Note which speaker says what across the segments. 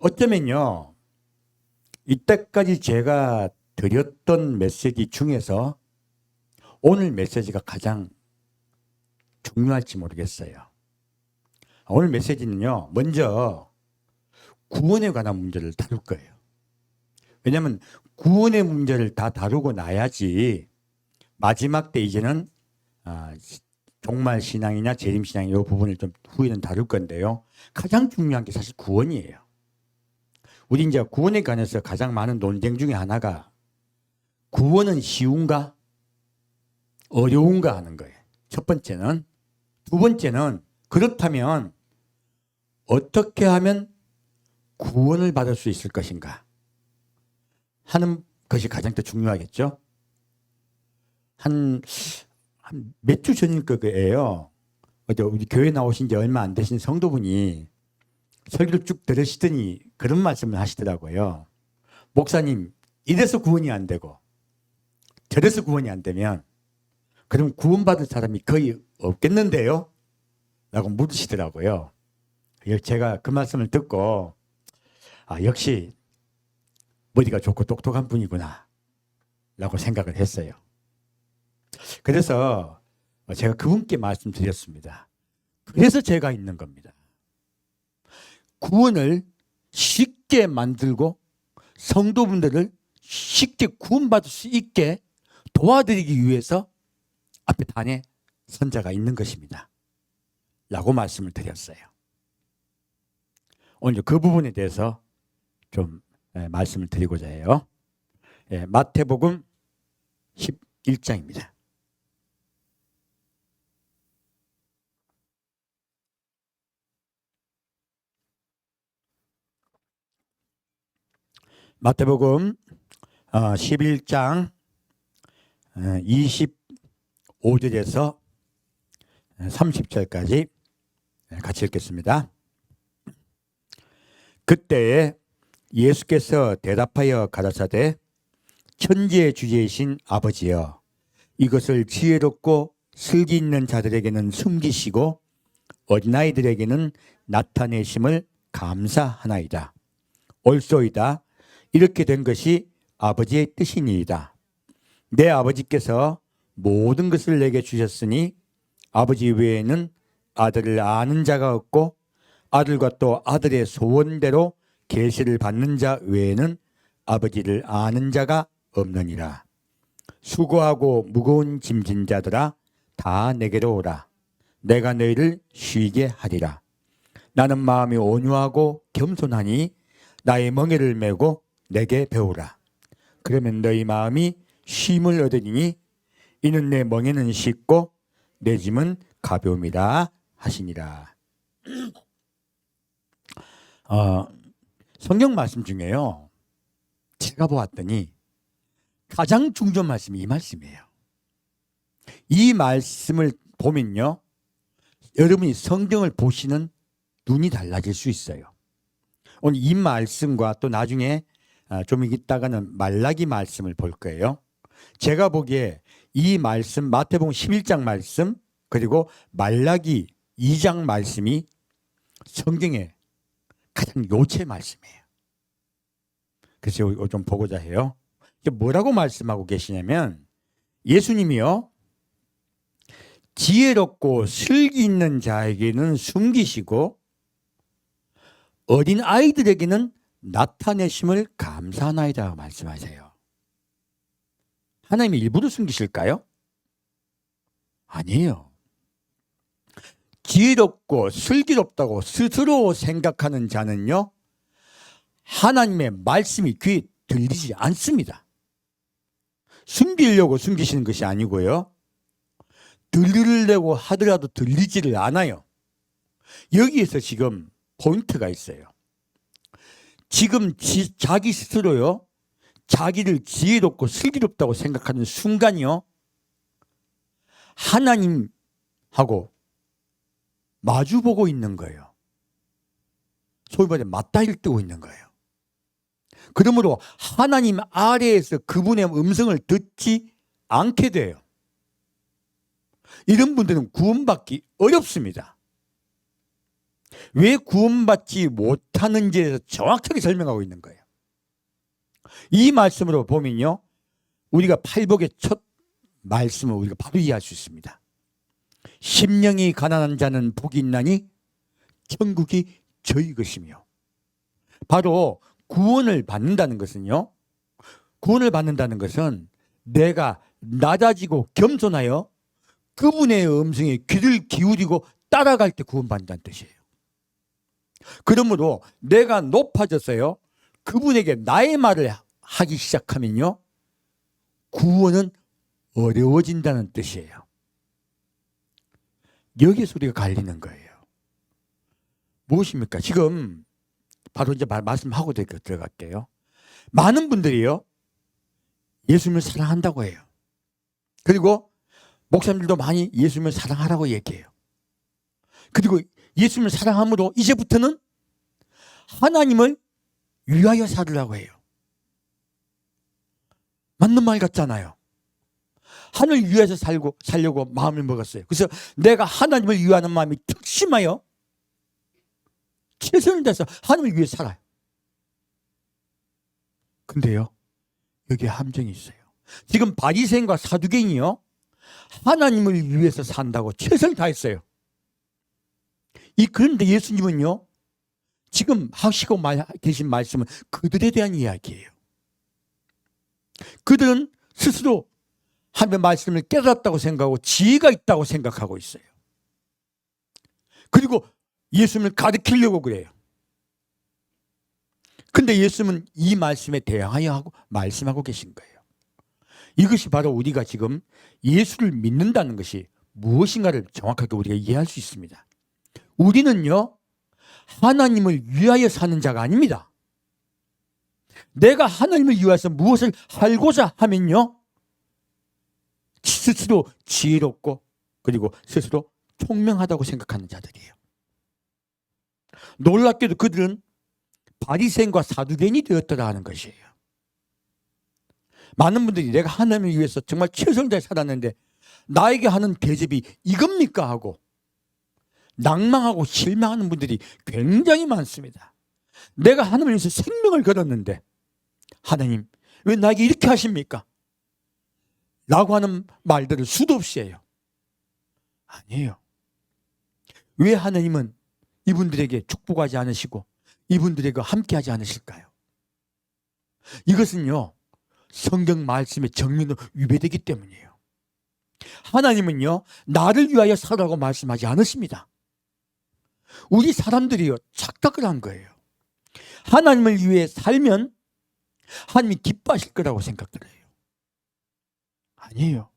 Speaker 1: 어쩌면요, 이때까지 제가 드렸던 메시지 중에서 오늘 메시지가 가장 중요할지 모르겠어요. 오늘 메시지는요, 먼저 구원에 관한 문제를 다룰 거예요. 왜냐하면 구원의 문제를 다 다루고 나야지 마지막 때 이제는 종말 신앙이냐 재림 신앙 이 부분을 좀 후에는 다룰 건데요. 가장 중요한 게 사실 구원이에요. 우리 이제 구원에 관해서 가장 많은 논쟁 중에 하나가 구원은 쉬운가 어려운가 하는 거예요. 첫 번째는. 두 번째는 그렇다면 어떻게 하면 구원을 받을 수 있을 것인가 하는 것이 가장 더 중요하겠죠. 한 몇 주 전일 거예요. 우리 교회 나오신 지 얼마 안 되신 성도분이 설교를 쭉 들으시더니 그런 말씀을 하시더라고요. 목사님, 이래서 구원이 안 되고 저래서 구원이 안 되면 그럼 구원받을 사람이 거의 없겠는데요? 라고 물으시더라고요. 제가 그 말씀을 듣고 역시 머리가 좋고 똑똑한 분이구나 라고 생각을 했어요. 그래서 제가 그분께 말씀드렸습니다. 그래서 제가 있는 겁니다. 구원을 쉽게 만들고 성도분들을 쉽게 구원받을 수 있게 도와드리기 위해서 앞에 단에 선자가 있는 것입니다. 라고 말씀을 드렸어요. 오늘 그 부분에 대해서 좀 말씀을 드리고자 해요. 마태복음 11장입니다. 마태복음 11장 25절에서 30절까지 같이 읽겠습니다. 그때에 예수께서 대답하여 가라사대 천지의 주제이신 아버지여 이것을 지혜롭고 슬기 있는 자들에게는 숨기시고 어린아이들에게는 나타내심을 감사하나이다. 옳소이다. 이렇게 된 것이 아버지의 뜻이니이다. 내 아버지께서 모든 것을 내게 주셨으니 아버지 외에는 아들을 아는 자가 없고 아들과 또 아들의 소원대로 계시를 받는 자 외에는 아버지를 아는 자가 없느니라. 수고하고 무거운 짐진 자들아 다 내게로 오라. 내가 너희를 쉬게 하리라. 나는 마음이 온유하고 겸손하니 나의 멍에를 메고 내게 배우라. 그러면 너희 마음이 쉼을 얻으리니 이는 내 멍에는 쉽고 내 짐은 가벼움이라 하시니라. 성경 말씀 중에요. 제가 보았더니 가장 중요한 말씀이 이 말씀이에요. 이 말씀을 보면요. 여러분이 성경을 보시는 눈이 달라질 수 있어요. 오늘 이 말씀과 또 나중에 좀 있다가는 말라기 말씀을 볼 거예요. 제가 보기에 이 말씀 마태복음 11장 말씀 그리고 말라기 2장 말씀이 성경의 가장 요체 말씀이에요. 그래서 이거 좀 보고자 해요. 뭐라고 말씀하고 계시냐면 예수님이요. 지혜롭고 슬기 있는 자에게는 숨기시고 어린 아이들에게는 나타내심을 감사하나이다 말씀하세요. 하나님이 일부러 숨기실까요? 아니에요. 지혜롭고 슬기롭다고 스스로 생각하는 자는요. 하나님의 말씀이 귀에 들리지 않습니다. 숨기려고 숨기시는 것이 아니고요. 들으려고 하더라도 들리지를 않아요. 여기에서 지금 포인트가 있어요. 지금 자기 스스로요. 자기를 지혜롭고 슬기롭다고 생각하는 순간이요. 하나님하고 마주보고 있는 거예요. 소위 말해 맞다일 뜨고 있는 거예요. 그러므로 하나님 아래에서 그분의 음성을 듣지 않게 돼요. 이런 분들은 구원받기 어렵습니다. 왜 구원받지 못하는지에 대해서 정확하게 설명하고 있는 거예요. 이 말씀으로 보면요, 우리가 팔복의 첫 말씀을 우리가 바로 이해할 수 있습니다. 심령이 가난한 자는 복이 있나니 천국이 저희 것이며. 바로 구원을 받는다는 것은요, 구원을 받는다는 것은 내가 낮아지고 겸손하여 그분의 음성에 귀를 기울이고 따라갈 때 구원받는다는 뜻이에요. 그러므로 내가 높아졌어요, 그분에게 나의 말을 하기 시작하면요, 구원은 어려워진다는 뜻이에요. 여기서 우리가 갈리는 거예요. 무엇입니까? 지금 바로 이제 말씀하고 들어갈게요. 많은 분들이요, 예수님을 사랑한다고 해요. 그리고 목사님들도 많이 예수님을 사랑하라고 얘기해요. 그리고 예수님을 사랑함으로 이제부터는 하나님을 위하여 살으라고 해요. 맞는 말 같잖아요. 하나님을 위해서 살려고 마음을 먹었어요. 그래서 내가 하나님을 위하는 마음이 특심하여 최선을 다해서 하나님을 위해 살아요. 근데요, 여기에 함정이 있어요. 지금 바리새인과 사두개인이요, 하나님을 위해서 산다고 최선을 다했어요. 그런데 예수님은요, 지금 하시고 계신 말씀은 그들에 대한 이야기예요. 그들은 스스로 하나님의 말씀을 깨달았다고 생각하고 지혜가 있다고 생각하고 있어요. 그리고 예수님을 가르치려고 그래요. 근데 예수님은 이 말씀에 대항하여 하고 말씀하고 계신 거예요. 이것이 바로 우리가 지금 예수를 믿는다는 것이 무엇인가를 정확하게 우리가 이해할 수 있습니다. 우리는요, 하나님을 위하여 사는 자가 아닙니다. 내가 하나님을 위해서 무엇을 하고자 하면요, 스스로 지혜롭고 그리고 스스로 총명하다고 생각하는 자들이에요. 놀랍게도 그들은 바리새인과 사두개인이 되었더라 하는 것이에요. 많은 분들이 내가 하나님을 위해서 정말 최선을 다해 살았는데 나에게 하는 대접이 이겁니까 하고 낭망하고 실망하는 분들이 굉장히 많습니다. 내가 하나님을 위해서 생명을 걸었는데 하나님 왜 나에게 이렇게 하십니까? 라고 하는 말들을 수도 없이 해요. 아니에요. 왜 하나님은 이분들에게 축복하지 않으시고 이분들에게 함께하지 않으실까요? 이것은요, 성경 말씀의 정면으로 위배되기 때문이에요. 하나님은요, 나를 위하여 살라고 말씀하지 않으십니다. 우리 사람들이요, 착각을 한 거예요. 하나님을 위해 살면 하나님이 기뻐하실 거라고 생각을 해요. 아니에요.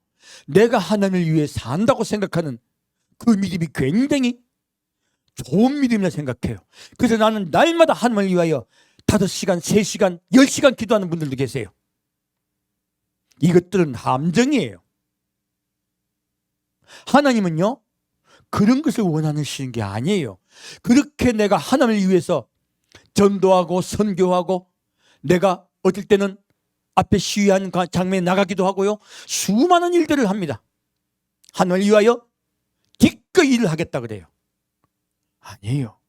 Speaker 1: 내가 하나님을 위해 산다고 생각하는 그 믿음이 굉장히 좋은 믿음이라 생각해요. 그래서 나는 날마다 하나님을 위하여 5시간, 3시간, 10시간 기도하는 분들도 계세요. 이것들은 함정이에요. 하나님은요, 그런 것을 원하시는 게 아니에요. 그렇게 내가 하나님을 위해서 전도하고 선교하고 내가 어떨 때는 앞에 시위한 장면에 나가기도 하고요, 수많은 일들을 합니다. 하나님을 위하여 기꺼이 일을 하겠다 그래요. 아니에요.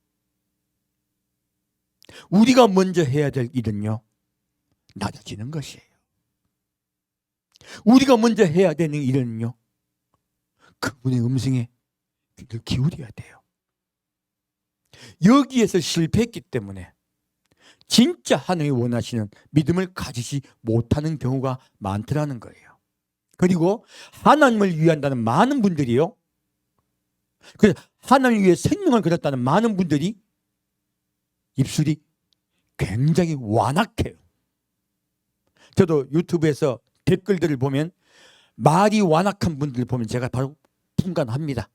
Speaker 1: 우리가 먼저 해야 될 일은요, 낮아지는 것이에요. 우리가 먼저 해야 되는 일은요, 그분의 음성에 귀를 기울여야 돼요. 여기에서 실패했기 때문에 진짜 하나님이 원하시는 믿음을 가지지 못하는 경우가 많더라는 거예요. 그리고 하나님을 위한다는 많은 분들이요, 그래서 하나님을 위해 생명을 걸었다는 많은 분들이 입술이 굉장히 완악해요. 저도 유튜브에서 댓글들을 보면 말이 완악한 분들을 보면 제가 바로 분간합니다.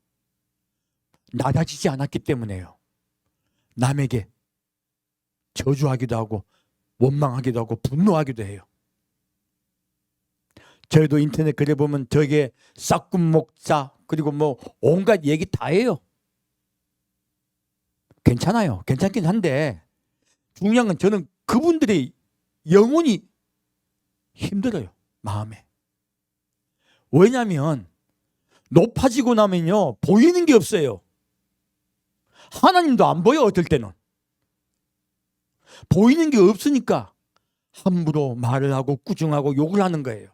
Speaker 1: 낮아지지 않았기 때문에요. 남에게 저주하기도 하고 원망하기도 하고 분노하기도 해요. 저희도 인터넷 글에 보면 저게 싹군 목자 그리고 뭐 온갖 얘기 다 해요. 괜찮아요. 괜찮긴 한데 중요한 건 저는 그분들의 영혼이 힘들어요. 마음에. 왜냐하면 높아지고 나면요, 보이는 게 없어요. 하나님도 안 보여. 어떨 때는 보이는 게 없으니까 함부로 말을 하고 꾸중하고 욕을 하는 거예요.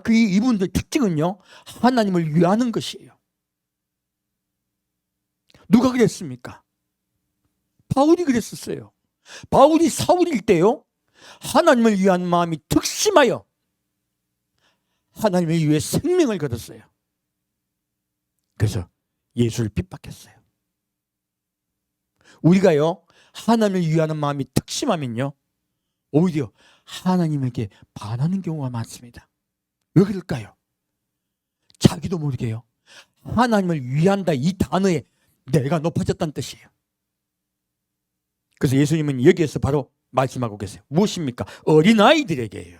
Speaker 1: 이분들 특징은요, 하나님을 위하는 것이에요. 누가 그랬습니까? 바울이 그랬었어요. 바울이 사울일 때요, 하나님을 위한 마음이 특심하여 하나님을 위해 생명을 걸었어요. 그래서 예수를 핍박했어요. 우리가요, 하나님을 위하는 마음이 특심하면요, 오히려 하나님에게 반하는 경우가 많습니다. 왜 그럴까요? 자기도 모르게요, 하나님을 위한다 이 단어에 내가 높아졌다는 뜻이에요. 그래서 예수님은 여기에서 바로 말씀하고 계세요. 무엇입니까? 어린아이들에게요.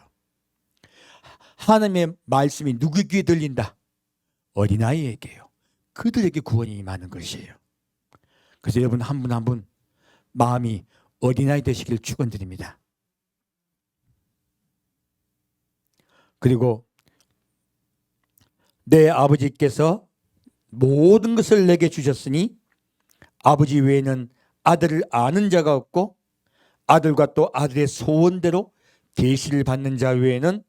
Speaker 1: 하나님의 말씀이 누구 귀에 들린다? 어린아이에게요. 그들에게 구원이 임하는 것이에요. 그래서 여러분 한 분 한 분 마음이 어린아이 되시길 축원드립니다. 그리고 내 아버지께서 모든 것을 내게 주셨으니 아버지 외에는 아들을 아는 자가 없고 아들과 또 아들의 소원대로 계시를 받는 자 외에는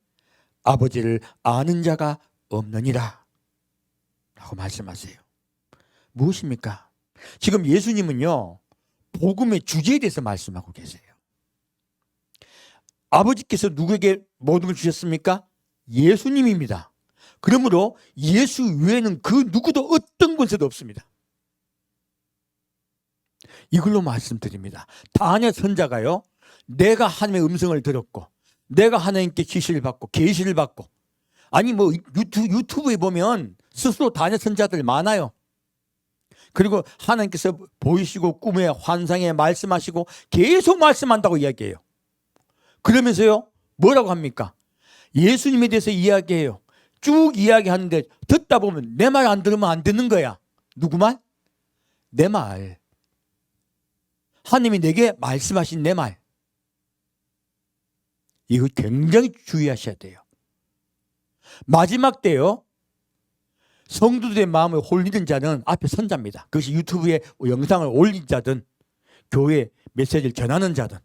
Speaker 1: 아버지를 아는 자가 없느니라 라고 말씀하세요. 무엇입니까? 지금 예수님은요, 복음의 주제에 대해서 말씀하고 계세요. 아버지께서 누구에게 모든 걸 주셨습니까? 예수님입니다. 그러므로 예수 외에는 그 누구도 어떤 권세도 없습니다. 이걸로 말씀드립니다. 다니엘 선자가요, 내가 하나님의 음성을 들었고 내가 하나님께 지시를 받고 계시를 받고, 아니 뭐 유튜브에 보면 스스로 다니엘 선자들 많아요. 그리고 하나님께서 보이시고 꿈에 환상에 말씀하시고 계속 말씀한다고 이야기해요. 그러면서요, 뭐라고 합니까? 예수님에 대해서 이야기해요. 쭉 이야기하는데 듣다 보면 내 말 안 들으면 안 듣는 거야. 누구 말? 내 말. 하나님이 내게 말씀하신 내 말. 이거 굉장히 주의하셔야 돼요. 마지막 때요, 성도들의 마음을 홀리는 자는 앞에 선자입니다. 그것이 유튜브에 영상을 올린 자든 교회 메시지를 전하는 자든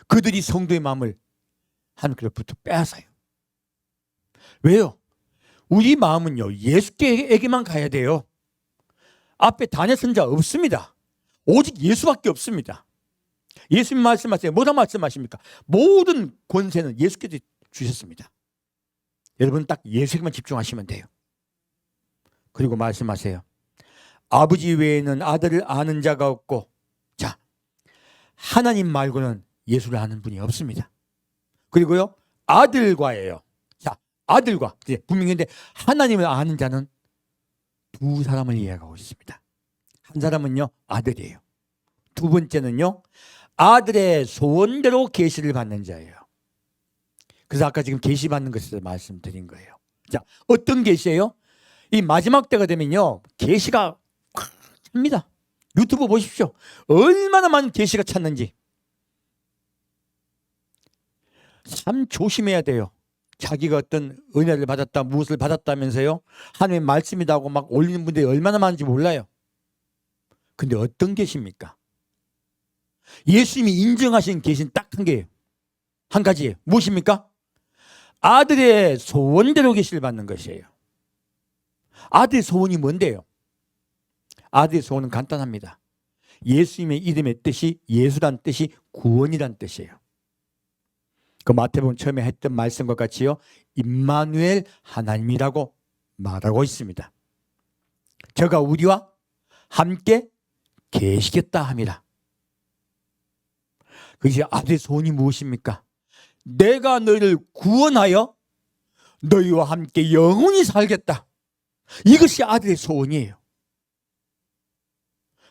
Speaker 1: 그들이 성도의 마음을 하나님께로부터 빼앗아요. 왜요? 우리 마음은요, 예수께에게만 가야 돼요. 앞에 다니엘 선자 없습니다. 오직 예수밖에 없습니다. 예수님 말씀하세요. 뭐라 말씀하십니까? 모든 권세는 예수께서 주셨습니다. 여러분 딱 예수에게만 집중하시면 돼요. 그리고 말씀하세요. 아버지 외에는 아들을 아는 자가 없고, 자, 하나님 말고는 예수를 아는 분이 없습니다. 그리고요, 아들과예요. 자, 아들과. 분명히 근데 하나님을 아는 자는 두 사람을 이야기하고 있습니다. 한 사람은요, 아들이에요. 두 번째는요, 아들의 소원대로 계시를 받는 자예요. 그래서 아까 지금 계시 받는 것을 말씀드린 거예요. 자, 어떤 계시예요? 이 마지막 때가 되면요, 계시가 확 찹니다. 유튜브 보십시오. 얼마나 많은 계시가 찼는지. 참 조심해야 돼요. 자기가 어떤 은혜를 받았다, 무엇을 받았다면서요, 하나님의 말씀이라고 막 올리는 분들이 얼마나 많은지 몰라요. 근데 어떤 계시입니까? 예수님이 인정하신 계시는 딱 한 개예요. 한 가지예요. 무엇입니까? 아들의 소원대로 계시를 받는 것이에요. 아들의 소원이 뭔데요? 아들의 소원은 간단합니다. 예수님의 이름의 뜻이, 예수란 뜻이 구원이란 뜻이에요. 그 마태복음 처음에 했던 말씀과 같이요, 임마누엘 하나님이라고 말하고 있습니다. 저가 우리와 함께 계시겠다 함이라. 그것이 아들의 소원이 무엇입니까? 내가 너희를 구원하여 너희와 함께 영원히 살겠다. 이것이 아들의 소원이에요.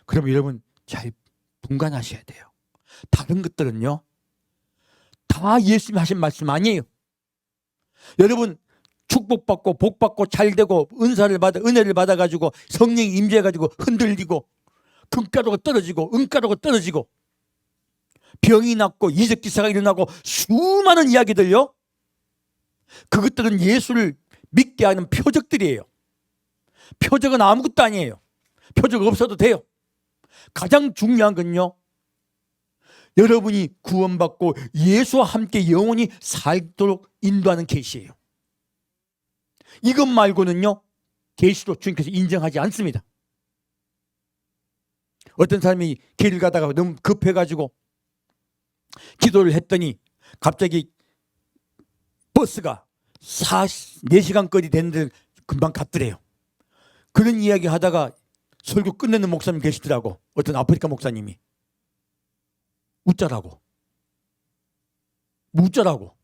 Speaker 1: 그럼 여러분 잘 분간하셔야 돼요. 다른 것들은요, 다 예수님이 하신 말씀 아니에요. 여러분 축복받고 복받고 잘되고 은혜를 받아가지고 성령이 임재해가지고 흔들리고 금가루가 떨어지고 은가루가 떨어지고 병이 낫고 이적 기사가 일어나고 수많은 이야기들요, 그것들은 예수를 믿게 하는 표적들이에요. 표적은 아무것도 아니에요. 표적 없어도 돼요. 가장 중요한 건요, 여러분이 구원받고 예수와 함께 영원히 살도록 인도하는 계시예요. 이것 말고는요, 계시로 주님께서 인정하지 않습니다. 어떤 사람이 길을 가다가 너무 급해가지고 기도를 했더니 갑자기 버스가 4시간 거리 됐는데 금방 갔더래요. 그런 이야기 하다가 설교 끝내는 목사님 계시더라고. 어떤 아프리카 목사님이. 웃자라고. 웃자라고.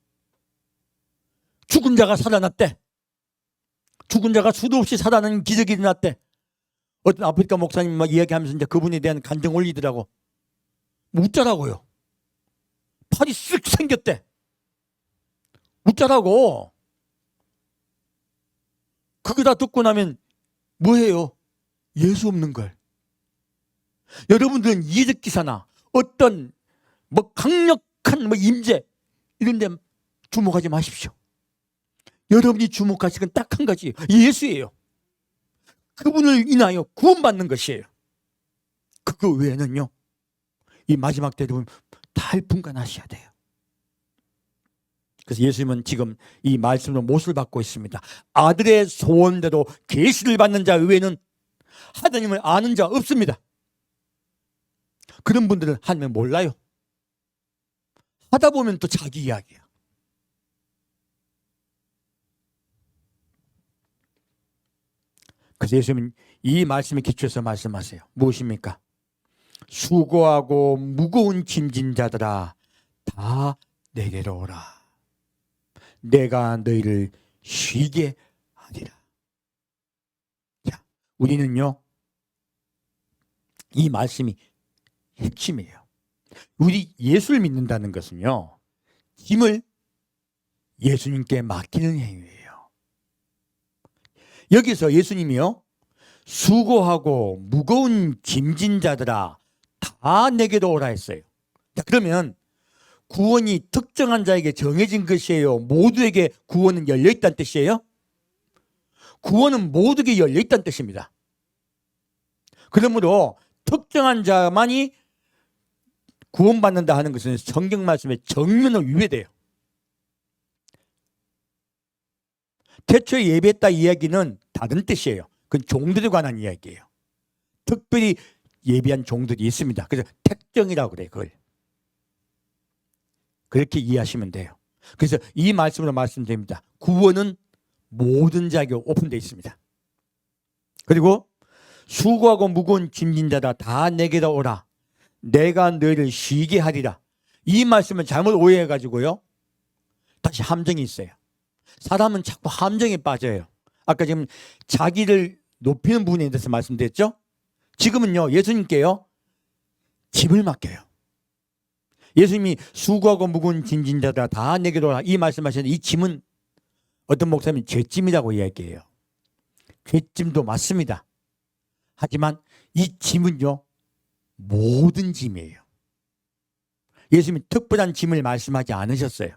Speaker 1: 죽은 자가 살아났대. 죽은 자가 수도 없이 살아나는 기적이 일어났대. 어떤 아프리카 목사님 막 이야기하면서 이제 그분에 대한 간증 올리더라고. 웃자라고요. 팔이 쓱 생겼대. 웃자라고. 그거 다 듣고 나면 뭐예요? 예수 없는 걸. 여러분들은 이적 기사나 어떤 강력한 임재 이런 데 주목하지 마십시오. 여러분이 주목하실 건 딱 한 가지, 예수예요. 그분을 인하여 구원받는 것이에요. 그거 외에는요, 이 마지막 때 여러분 탈분간하셔야 돼요. 그래서 예수님은 지금 이 말씀으로 못을 받고 있습니다. 아들의 소원대로 계시를 받는 자 외에는 하나님을 아는 자 없습니다. 그런 분들은 하나님을 몰라요. 하다 보면 또 자기 이야기야. 그래서 예수님은 이 말씀에 기초해서 말씀하세요. 무엇입니까? 수고하고 무거운 짐진 자들아 다 내게로 오라. 내가 너희를 쉬게 하리라. 자, 우리는요, 이 말씀이 핵심이에요. 우리 예수를 믿는다는 것은요, 짐을 예수님께 맡기는 행위예요. 여기서 예수님이요, 수고하고 무거운 짐진 자들아 다 내게로 오라 했어요. 자, 그러면 구원이 특정한 자에게 정해진 것이에요? 모두에게 구원은 열려있다는 뜻이에요? 구원은 모두에게 열려있다는 뜻입니다. 그러므로 특정한 자만이 구원받는다 하는 것은 성경 말씀의 정면을 위배돼요. 태초에 예배했다 이야기는 다른 뜻이에요. 그건 종들에 관한 이야기예요. 특별히 예비한 종들이 있습니다. 그래서 택정이라고 그래요. 그걸. 그렇게 이해하시면 돼요. 그래서 이 말씀으로 말씀드립니다. 구원은 모든 자에게 오픈되어 있습니다. 그리고 수고하고 무거운 짐진 자다 다 내게로 오라. 내가 너희를 쉬게 하리라. 이 말씀을 잘못 오해해가지고요, 다시 함정이 있어요. 사람은 자꾸 함정에 빠져요. 아까 지금 자기를 높이는 부분에 대해서 말씀드렸죠? 지금은요, 예수님께요, 짐을 맡겨요. 예수님이 수고하고 무거운 짐진 자다 다 내게로 오라 이 말씀하셨는데, 이 짐은 어떤 목사님은 죄짐이라고 이야기해요. 죄짐도 맞습니다. 하지만 이 짐은요, 모든 짐이에요. 예수님이 특별한 짐을 말씀하지 않으셨어요.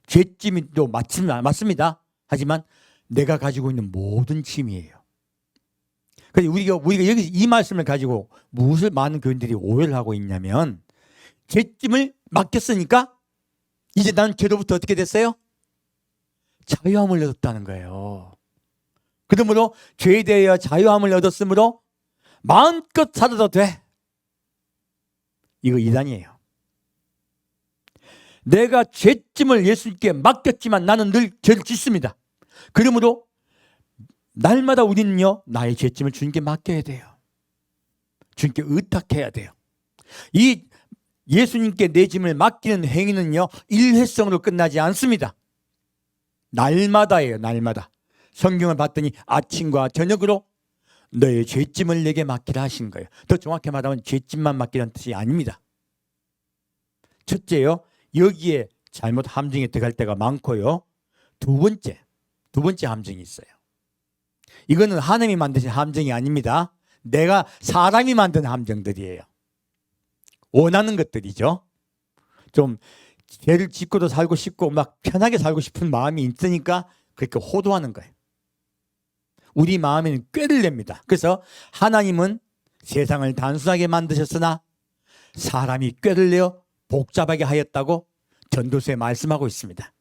Speaker 1: 죄짐도 맞습니다. 하지만 내가 가지고 있는 모든 짐이에요. 그래서 우리가 여기 이 말씀을 가지고 무엇을 많은 교인들이 오해를 하고 있냐면, 죄짐을 맡겼으니까 이제 나는 죄로부터 어떻게 됐어요? 자유함을 얻었다는 거예요. 그러므로 죄에 대하여 자유함을 얻었으므로 마음껏 살아도 돼. 이거 이단이에요. 내가 죄짐을 예수님께 맡겼지만 나는 늘 죄를 짓습니다. 그러므로 날마다 우리는요, 나의 죄짐을 주님께 맡겨야 돼요. 주님께 의탁해야 돼요. 이 예수님께 내 짐을 맡기는 행위는요, 일회성으로 끝나지 않습니다. 날마다예요. 날마다. 성경을 봤더니 아침과 저녁으로 너의 죄짐을 내게 맡기라 하신 거예요. 더 정확히 말하면 죄짐만 맡기라는 뜻이 아닙니다. 첫째요, 여기에 잘못 함정에 들어갈 때가 많고요. 두 번째 함정이 있어요. 이거는 하나님이 만드신 함정이 아닙니다. 내가 사람이 만든 함정들이에요. 원하는 것들이죠. 좀 죄를 짓고도 살고 싶고 막 편하게 살고 싶은 마음이 있으니까 그렇게 호도하는 거예요. 우리 마음에는 꾀를 냅니다. 그래서 하나님은 세상을 단순하게 만드셨으나 사람이 꾀를 내어 복잡하게 하였다고 전도서에 말씀하고 있습니다.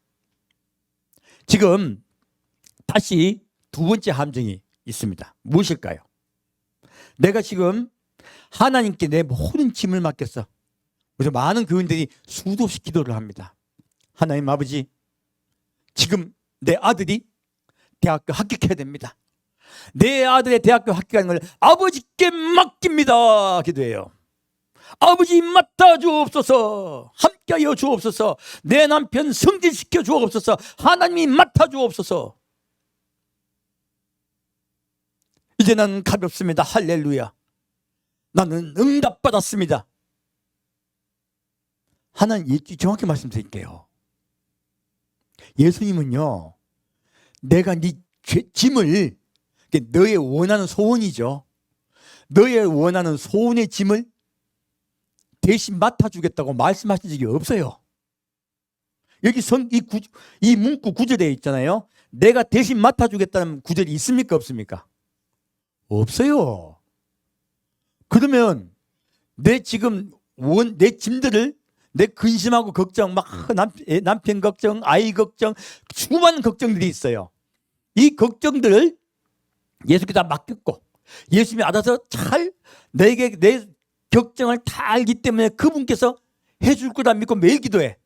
Speaker 1: 지금 다시 두 번째 함정이 있습니다. 무엇일까요? 내가 지금 하나님께 내 모든 짐을 맡겼어. 그래서 많은 교인들이 수도 없이 기도를 합니다. 하나님 아버지, 지금 내 아들이 대학교 합격해야 됩니다. 내 아들의 대학교 합격하는 걸 아버지께 맡깁니다. 기도해요. 아버지 맡아 주옵소서. 함께하여 주옵소서. 내 남편 승진시켜 주옵소서. 하나님이 맡아 주옵소서. 이제 나는 가볍습니다. 할렐루야. 나는 응답받았습니다. 하나님, 정확히 말씀드릴게요. 예수님은요, 내가 네 짐을, 너의 원하는 소원이죠. 너의 원하는 소원의 짐을 대신 맡아주겠다고 말씀하신 적이 없어요. 여기 이 문구 구절에 있잖아요. 내가 대신 맡아주겠다는 구절이 있습니까? 없습니까? 없어요. 그러면 내 짐들을, 내 근심하고 걱정, 막 남편 걱정, 아이 걱정, 수많은 걱정들이 있어요. 이 걱정들을 예수께 다 맡겼고, 예수님이 알아서 잘 내게 내 걱정을 다 알기 때문에 그분께서 해줄 거다 믿고 매일 기도해.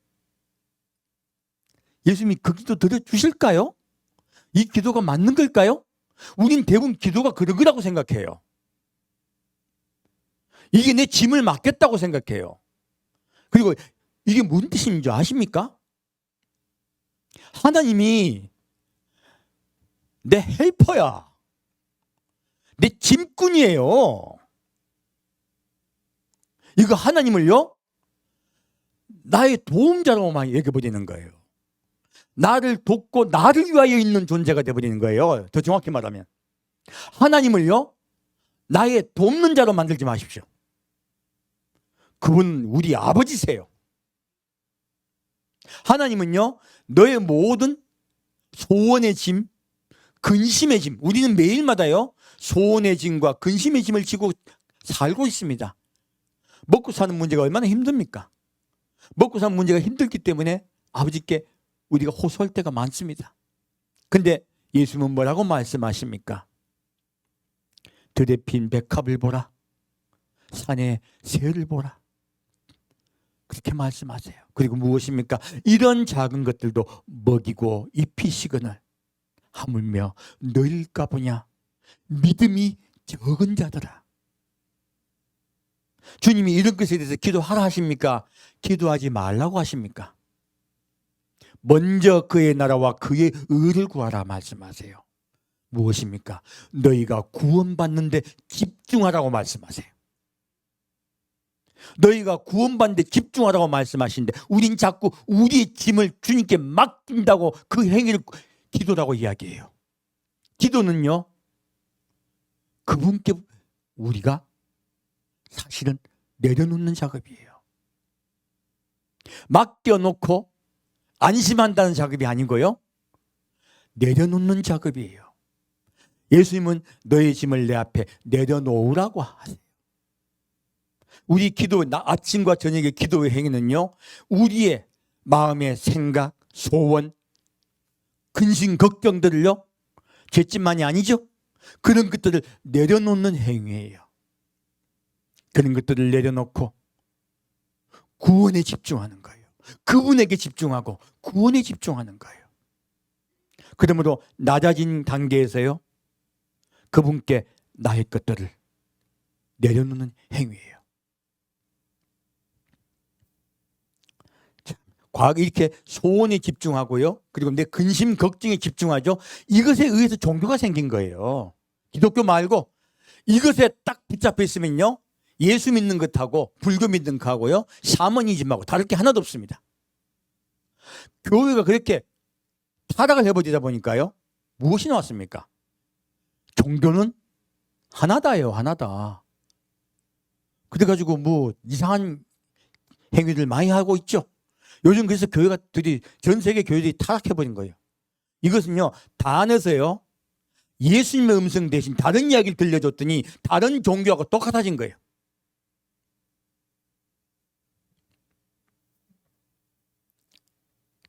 Speaker 1: 예수님이 그 기도 들어주실까요? 이 기도가 맞는 걸까요? 우린 대부분 기도가 그런 거라고 생각해요. 이게 내 짐을 맡겼다고 생각해요. 그리고 이게 무슨 뜻인 줄 아십니까? 하나님이 내 헬퍼야. 내 짐꾼이에요. 이거 하나님을요, 나의 도움자로만 여겨버리는 거예요. 나를 돕고 나를 위하여 있는 존재가 되어버리는 거예요. 더 정확히 말하면 하나님을요, 나의 돕는 자로 만들지 마십시오. 그분 우리 아버지세요. 하나님은요, 너의 모든 소원의 짐, 근심의 짐, 우리는 매일마다요 소원의 짐과 근심의 짐을 지고 살고 있습니다. 먹고 사는 문제가 얼마나 힘듭니까? 먹고 사는 문제가 힘들기 때문에 아버지께 우리가 호소할 때가 많습니다. 근데 예수님은 뭐라고 말씀하십니까? 들에 핀 백합을 보라, 산의 새를 보라, 그렇게 말씀하세요. 그리고 무엇입니까? 이런 작은 것들도 먹이고 입히시거늘 하물며 너일까 보냐, 믿음이 적은 자들아. 주님이 이런 것에 대해서 기도하라 하십니까? 기도하지 말라고 하십니까? 먼저 그의 나라와 그의 의를 구하라 말씀하세요. 무엇입니까? 너희가 구원받는데 집중하라고 말씀하세요. 너희가 구원받는데 집중하라고 말씀하시는데 우린 자꾸 우리의 짐을 주님께 맡긴다고 그 행위를 기도라고 이야기해요. 기도는요, 그분께 우리가 사실은 내려놓는 작업이에요. 맡겨놓고 안심한다는 작업이 아니고요, 내려놓는 작업이에요. 예수님은 너의 짐을 내 앞에 내려놓으라고 하세요. 우리 기도, 아침과 저녁의 기도의 행위는요, 우리의 마음의 생각, 소원, 근심, 걱정들을요, 죄짐만이 아니죠. 그런 것들을 내려놓는 행위예요. 그런 것들을 내려놓고 구원에 집중하는 거예요. 그분에게 집중하고 구원에 집중하는 거예요. 그러므로 낮아진 단계에서요, 그분께 나의 것들을 내려놓는 행위예요. 과거 이렇게 소원에 집중하고요, 그리고 내 근심 걱정에 집중하죠. 이것에 의해서 종교가 생긴 거예요. 기독교 말고 이것에 딱 붙잡혀 있으면요, 예수 믿는 것하고 불교 믿는 것하고요, 샤머니즘하고 다를 게 하나도 없습니다. 교회가 그렇게 타락을 해버리다 보니까요, 무엇이 나왔습니까? 종교는 하나다예요. 하나다. 그래가지고 뭐 이상한 행위들 많이 하고 있죠. 요즘 그래서 전 세계 교회들이 타락해버린 거예요. 이것은요, 다 안에서요, 예수님의 음성 대신 다른 이야기를 들려줬더니 다른 종교하고 똑같아진 거예요.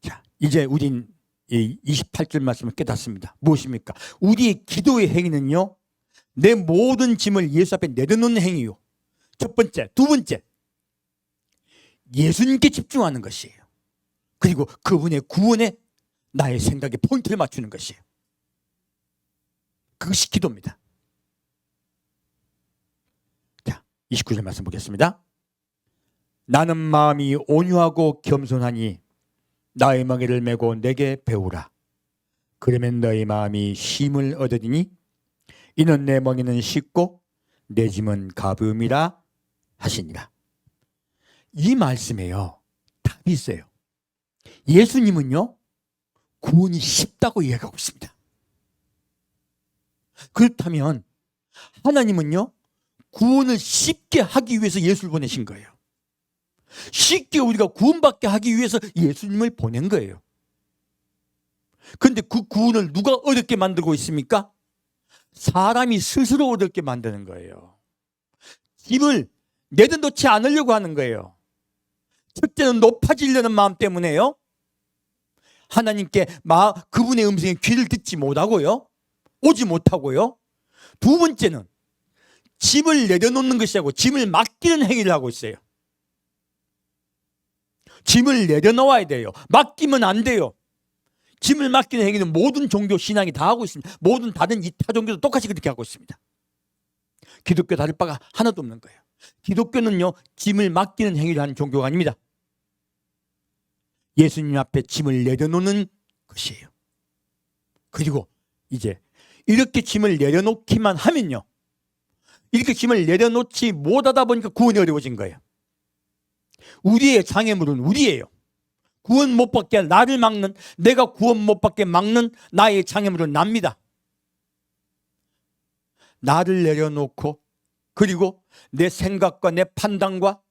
Speaker 1: 자, 이제 우린 이 28절 말씀을 깨닫습니다. 무엇입니까? 우리의 기도의 행위는요, 내 모든 짐을 예수 앞에 내려놓는 행위요. 첫 번째, 두 번째, 예수님께 집중하는 것이에요. 그리고 그분의 구원에 나의 생각에 포인트를 맞추는 것이에요. 그것이 기도입니다. 자, 29절 말씀 보겠습니다. 나는 마음이 온유하고 겸손하니 나의 멍에를 메고 내게 배우라. 그러면 너의 마음이 쉼을 얻으리니 이는 내 멍에는 쉽고 내 짐은 가벼움이라 하시니라. 이 말씀에요, 답이 있어요. 예수님은요, 구원이 쉽다고 이야기하고 있습니다. 그렇다면 하나님은요, 구원을 쉽게 하기 위해서 예수를 보내신 거예요. 쉽게 우리가 구원받게 하기 위해서 예수님을 보낸 거예요. 그런데 그 구원을 누가 어렵게 만들고 있습니까? 사람이 스스로 어렵게 만드는 거예요. 짐을 내려놓지 않으려고 하는 거예요. 첫째는 높아지려는 마음 때문에요. 하나님께 그분의 음성에 귀를 듣지 못하고요. 오지 못하고요. 두 번째는 짐을 내려놓는 것이 아니고 짐을 맡기는 행위를 하고 있어요. 짐을 내려놓아야 돼요. 맡기면 안 돼요. 짐을 맡기는 행위는 모든 종교 신앙이 다 하고 있습니다. 모든 다른 이타 종교도 똑같이 그렇게 하고 있습니다. 기독교 다를 바가 하나도 없는 거예요. 기독교는요, 짐을 맡기는 행위를 하는 종교가 아닙니다. 예수님 앞에 짐을 내려놓는 것이에요. 그리고 이제 이렇게 짐을 내려놓기만 하면요, 이렇게 짐을 내려놓지 못하다 보니까 구원이 어려워진 거예요. 우리의 장애물은 우리예요. 구원 못 받게 나를 막는, 내가 구원 못 받게 막는 나의 장애물은 납니다. 나를 내려놓고, 그리고 내 생각과 내 판단과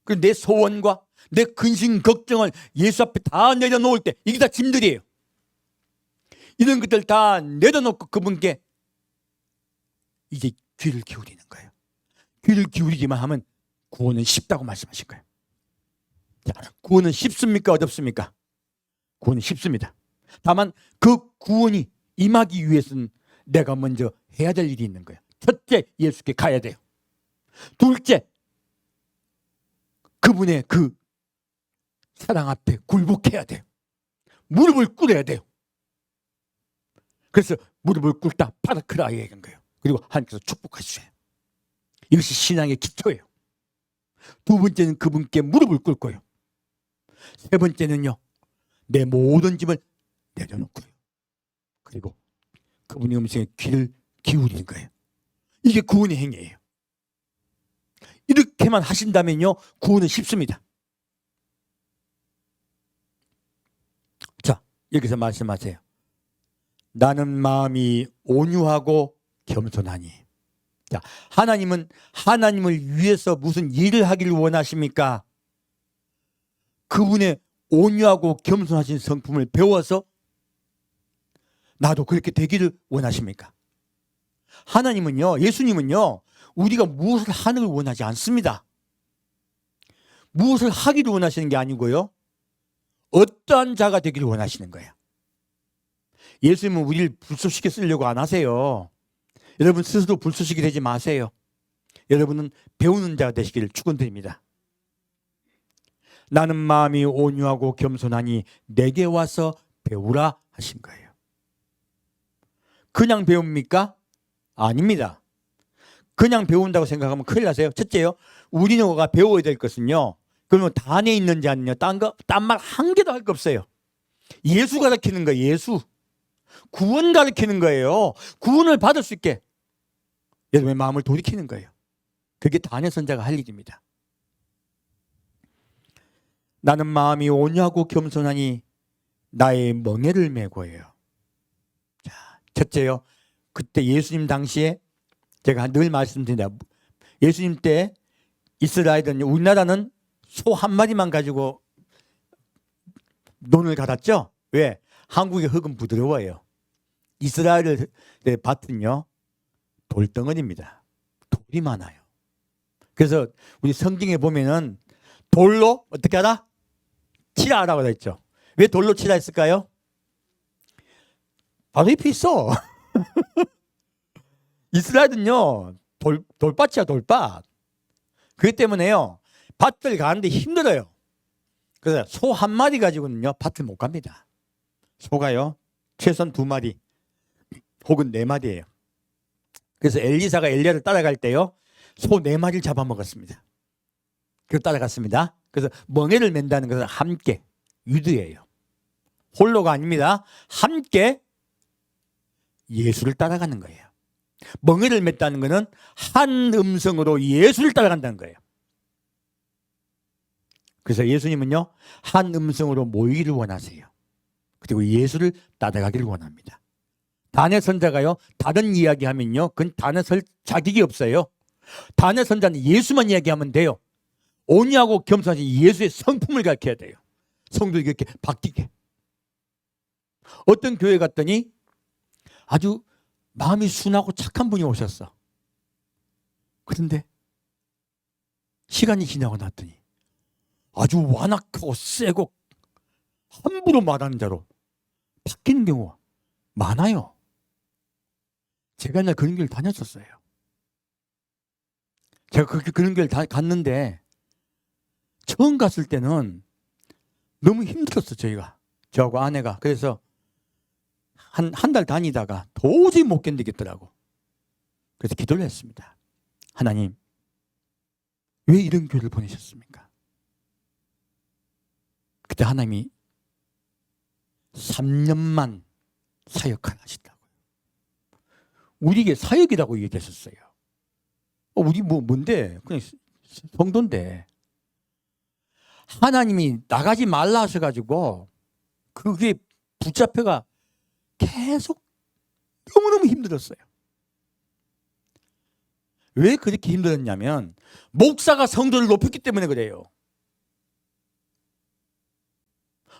Speaker 1: 그리고 내 소원과 내 근심 걱정을 예수 앞에 다 내려놓을 때, 이게 다 짐들이에요. 이런 것들 다 내려놓고 그분께 이제 귀를 기울이는 거예요. 귀를 기울이기만 하면 구원은 쉽다고 말씀하신 거예요. 자, 구원은 쉽습니까? 어렵습니까? 구원은 쉽습니다. 다만 그 구원이 임하기 위해서는 내가 먼저 해야 될 일이 있는 거예요. 첫째, 예수께 가야 돼요. 둘째, 그분의 그 사랑 앞에 굴복해야 돼요. 무릎을 꿇어야 돼요. 그래서 무릎을 꿇다 파라크라 얘기한 거예요. 그리고 하나님께서 축복하시죠. 이것이 신앙의 기초예요. 두 번째는 그분께 무릎을 꿇고요. 세 번째는요, 내 모든 짐을 내려놓고요. 그리고 그분의 음성에 귀를 기울이는 거예요. 이게 구원의 행위예요. 이렇게만 하신다면요, 구원은 쉽습니다. 자, 여기서 말씀하세요. 나는 마음이 온유하고 겸손하니. 자, 하나님은 하나님을 위해서 무슨 일을 하기를 원하십니까? 그분의 온유하고 겸손하신 성품을 배워서 나도 그렇게 되기를 원하십니까? 하나님은요, 예수님은요, 우리가 무엇을 하는 걸 원하지 않습니다. 무엇을 하기를 원하시는 게 아니고요, 어떠한 자가 되기를 원하시는 거예요. 예수님은 우리를 불쏘시개 쓰려고 안 하세요. 여러분 스스로 불쏘시개 되지 마세요. 여러분은 배우는 자가 되시기를 축원드립니다. 나는 마음이 온유하고 겸손하니 내게 와서 배우라 하신 거예요. 그냥 배웁니까? 아닙니다. 그냥 배운다고 생각하면 큰일 나세요. 첫째요, 우리가 배워야 될 것은요, 그러면 단에 있는 자는요, 딴 말 한 개도 할 거 없어요. 예수 가르치는 거예요. 예수. 구원 가르치는 거예요. 구원을 받을 수 있게 여러분의 마음을 돌이키는 거예요. 그게 단의 선자가 할 일입니다. 나는 마음이 온유하고 겸손하니 나의 멍에를 메고요. 자, 첫째요, 그때 예수님 당시에 제가 늘 말씀드립니다. 예수님 때 이스라엘은, 우리나라는 소 한 마리만 가지고 논을 갈았죠. 왜? 한국의 흙은 부드러워요. 이스라엘의 밭은요, 돌덩어리입니다. 돌이 많아요. 그래서 우리 성경에 보면은 돌로 어떻게 하라? 치라라고 되어 있죠. 왜 돌로 치라 했을까요? 바로 옆에 있어. 이스라엘은요, 돌밭이야, 돌밭. 그렇기 때문에요, 밭을 가는데 힘들어요. 그래서 소 한 마리 가지고는요, 밭을 못 갑니다. 소가요, 최소한 2마리 혹은 4마리예요. 그래서 엘리사가 엘리야를 따라갈 때요, 소 4마리를 잡아먹었습니다. 그걸 따라갔습니다. 그래서 멍에를 맨다는 것은 함께, 유두예요. 홀로가 아닙니다. 함께 예수를 따라가는 거예요. 멍에를 맸다는 것은 한 음성으로 예수를 따라간다는 거예요. 그래서 예수님은요, 한 음성으로 모이기를 원하세요. 그리고 예수를 따라가기를 원합니다. 단의 선자가요, 다른 이야기하면요, 그건 단의 설 자격이 없어요. 단의 선자는 예수만 이야기하면 돼요. 온유하고 겸손하신 예수의 성품을 가르쳐야 돼요. 성도들이 이렇게 바뀌게. 어떤 교회 갔더니 아주 마음이 순하고 착한 분이 오셨어. 그런데 시간이 지나고 났더니 아주 완악하고 세고 함부로 말하는 자로 바뀌는 경우가 많아요. 제가 옛날 그런 교회를 다녔었어요. 제가 그런 교회를 갔는데 처음 갔을 때는 너무 힘들었어, 저하고 아내가. 그래서 한 달 다니다가 도저히 못 견디겠더라고. 그래서 기도를 했습니다. 하나님, 왜 이런 교회를 보내셨습니까? 그때 하나님이 3년만 사역하라 하시더라고요. 우리에게 사역이라고 얘기하셨어요. 우리 뭔데? 그냥 성도인데. 하나님이 나가지 말라 하셔가지고 그게 붙잡혀가 계속 너무너무 힘들었어요. 왜 그렇게 힘들었냐면 목사가 성도를 높였기 때문에 그래요.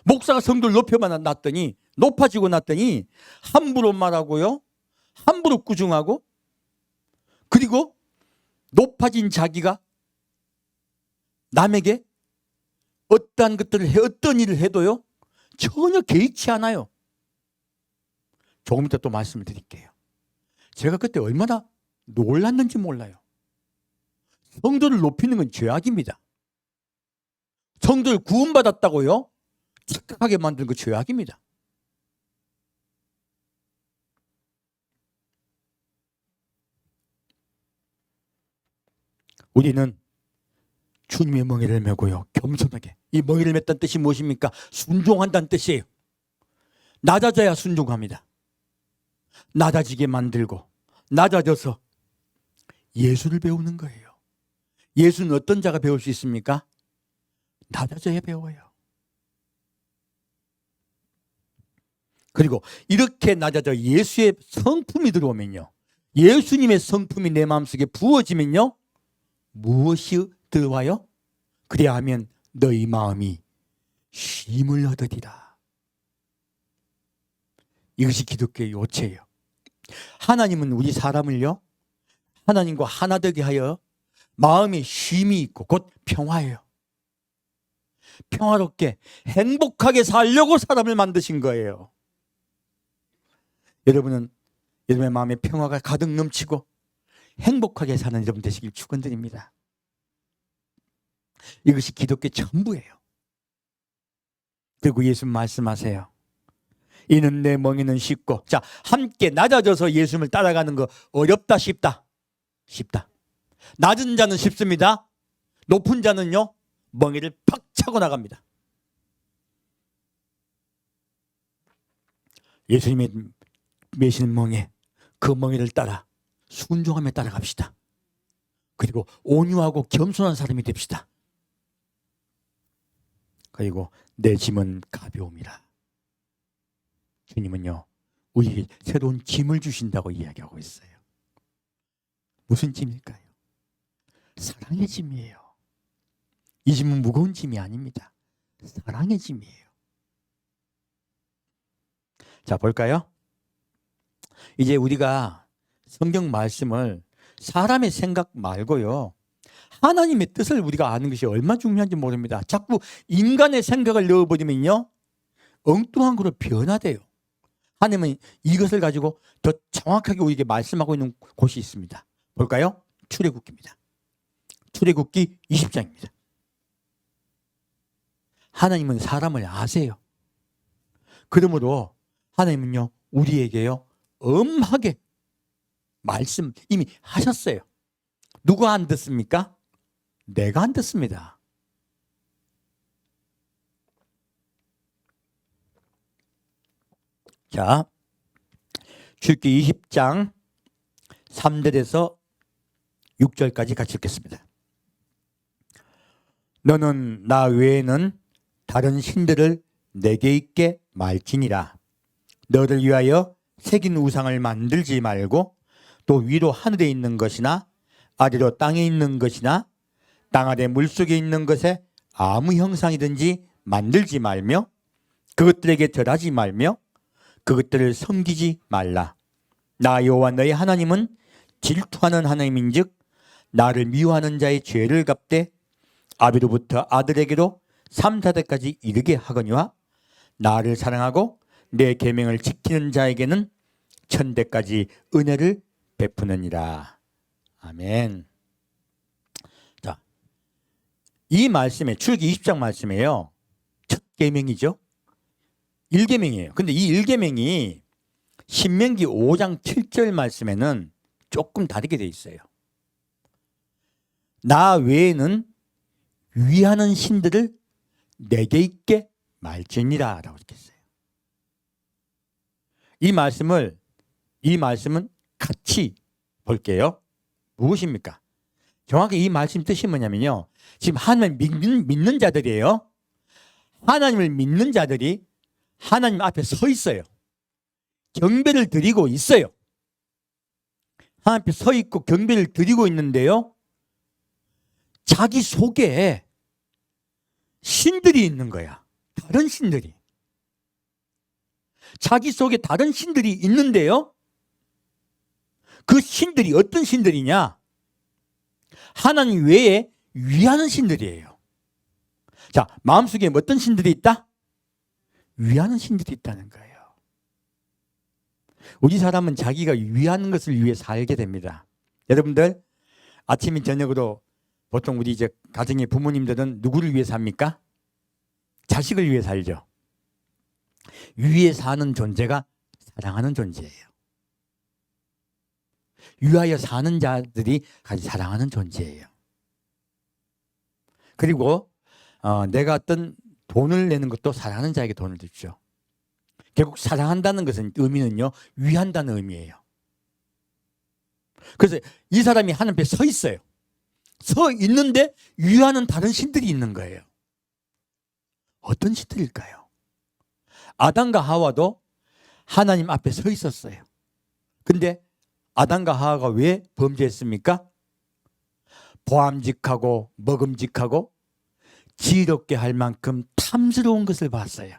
Speaker 1: 목사가 성도를 높아지고 났더니 함부로 말하고요, 함부로 꾸중하고, 그리고 높아진 자기가 남에게 어떤 일을 해도요, 전혀 개의치 않아요. 조금 이따 또 말씀을 드릴게요. 제가 그때 얼마나 놀랐는지 몰라요. 성도를 높이는 건 죄악입니다. 성도를 구원받았다고요, 착각하게 만드는 거 죄악입니다. 우리는 주님의 멍에를 메고요, 겸손하게. 이 멍에를 맸다는 뜻이 무엇입니까? 순종한다는 뜻이에요. 낮아져야 순종합니다. 낮아지게 만들고 낮아져서 예수를 배우는 거예요. 예수는 어떤 자가 배울 수 있습니까? 낮아져야 배워요. 그리고 이렇게 낮아져 예수의 성품이 들어오면요, 예수님의 성품이 내 마음속에 부어지면요, 무엇이 들어와요? 그리하면 너희 마음이 쉼을 얻으리라. 이것이 기독교의 요체예요. 하나님은 우리 사람을요, 하나님과 하나 되게 하여 마음에 쉼이 있고 곧 평화예요. 평화롭게 행복하게 살려고 사람을 만드신 거예요. 여러분은 여러분의 마음에 평화가 가득 넘치고 행복하게 사는 여러분 되시길 축원드립니다. 이것이 기독교의 전부예요. 그리고 예수님 말씀하세요. 이는 내 멍에는 쉽고. 자, 함께 낮아져서 예수님을 따라가는 거 어렵다, 쉽다? 쉽다. 낮은 자는 쉽습니다. 높은 자는요, 멍에를 팍 차고 나갑니다. 예수님의 매시는 멍에, 그 멍에를 따라 순종하며 따라갑시다. 그리고 온유하고 겸손한 사람이 됩시다. 그리고 내 짐은 가벼움이라. 주님은요, 우리에게 새로운 짐을 주신다고 이야기하고 있어요. 무슨 짐일까요? 사랑의 짐이에요. 이 짐은 무거운 짐이 아닙니다. 사랑의 짐이에요. 자, 볼까요? 이제 우리가 성경 말씀을 사람의 생각 말고요, 하나님의 뜻을 우리가 아는 것이 얼마나 중요한지 모릅니다. 자꾸 인간의 생각을 넣어버리면요, 엉뚱한 거로 변화돼요. 하나님은 이것을 가지고 더 정확하게 우리에게 말씀하고 있는 곳이 있습니다. 볼까요? 출애굽기입니다. 출애굽기 20장입니다. 하나님은 사람을 아세요. 그러므로 하나님은요, 우리에게요, 엄하게 말씀 이미 하셨어요. 누가 안 듣습니까? 내가 안 듣습니다. 자, 출애굽기 20장 3절에서 6절까지 같이 읽겠습니다. 너는 나 외에는 다른 신들을 내게 있게 말지니라. 너를 위하여 새긴 우상을 만들지 말고 또 위로 하늘에 있는 것이나 아래로 땅에 있는 것이나 땅 아래 물속에 있는 것에 아무 형상이든지 만들지 말며 그것들에게 절하지 말며 그것들을 섬기지 말라. 나 여호와 너희 하나님은 질투하는 하나님인즉 나를 미워하는 자의 죄를 갚되 아비로부터 아들에게로 3, 4대까지 이르게 하거니와 나를 사랑하고 내 계명을 지키는 자에게는 1000대까지 은혜를 베푸느니라. 아멘. 자, 이 말씀에 출애굽기 20장 말씀이에요. 첫 계명이죠. 1계명이에요. 근데 이 1계명이 신명기 5장 7절 말씀에는 조금 다르게 돼 있어요. 나 외에는 위하는 신들을 내게 있게 말지니라 라고 이렇게 했어요. 이 말씀은 같이 볼게요. 무엇입니까? 정확히 이 말씀 뜻이 뭐냐면요, 지금 하나님을 믿는 자들이에요. 하나님을 믿는 자들이 하나님 앞에 서 있어요. 경배를 드리고 있어요. 하나님 앞에 서 있고 경배를 드리고 있는데요, 자기 속에 신들이 있는 거야. 다른 신들이. 자기 속에 다른 신들이 있는데요, 그 신들이 어떤 신들이냐? 하나님 외에 위하는 신들이에요. 자, 마음속에 어떤 신들이 있다? 위하는 신들이 있다는 거예요. 우리 사람은 자기가 위하는 것을 위해 살게 됩니다. 여러분들, 아침 저녁으로 보통 우리 이제 가정의 부모님들은 누구를 위해 삽니까? 자식을 위해 살죠. 위에 사는 존재가 사랑하는 존재예요. 위하여 사는 자들이 같이 사랑하는 존재예요. 그리고 내가 어떤 돈을 내는 것도 사랑하는 자에게 돈을 줍죠. 결국 사랑한다는 것은 의미는요, 위한다는 의미예요. 그래서 이 사람이 하나님 앞에 서 있어요. 서 있는데 위하는 다른 신들이 있는 거예요. 어떤 신들일까요? 아담과 하와도 하나님 앞에 서 있었어요. 근데 아담과 하와가 왜 범죄했습니까? 보암직하고 먹음직하고 지혜롭게 할 만큼 탐스러운 것을 봤어요.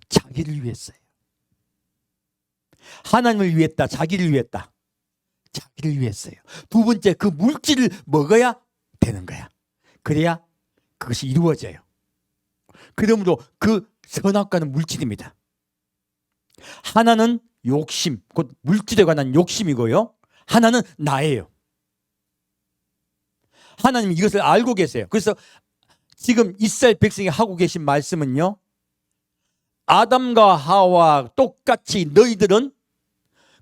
Speaker 1: 자기를 위했어요. 하나님을 위했다, 자기를 위했다. 자기를 위했어요. 두 번째, 그 물질을 먹어야 되는 거야. 그래야 그것이 이루어져요. 그러므로 그 선악과는 물질입니다. 하나는 욕심, 곧 물질에 관한 욕심이고요, 하나는 나예요. 하나님이 이것을 알고 계세요. 그래서 지금 이스라엘 백성이 하고 계신 말씀은요, 아담과 하와 똑같이 너희들은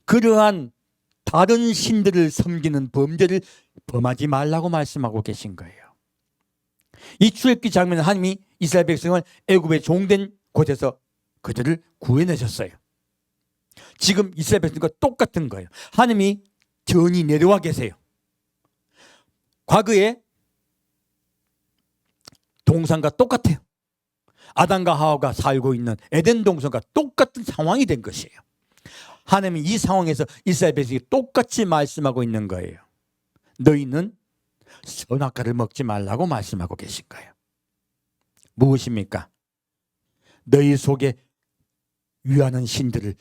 Speaker 1: 그러한 다른 신들을 섬기는 범죄를 범하지 말라고 말씀하고 계신 거예요. 이 출애굽기 장면은 하나님이 이스라엘 백성을 애굽의 종된 곳에서 그들을 구해내셨어요. 지금 이스라엘 백성과 똑같은 거예요. 하나님이 전이 내려와 계세요. 과거에 동산과 똑같아요. 아담과 하와가 살고 있는 에덴 동산과 똑같은 상황이 된 것이에요. 하나님이 이 상황에서 이스라엘 백성이 똑같이 말씀하고 있는 거예요. 너희는 선악과를 먹지 말라고 말씀하고 계신 거예요. 무엇입니까? 너희 속에 위하는 신들을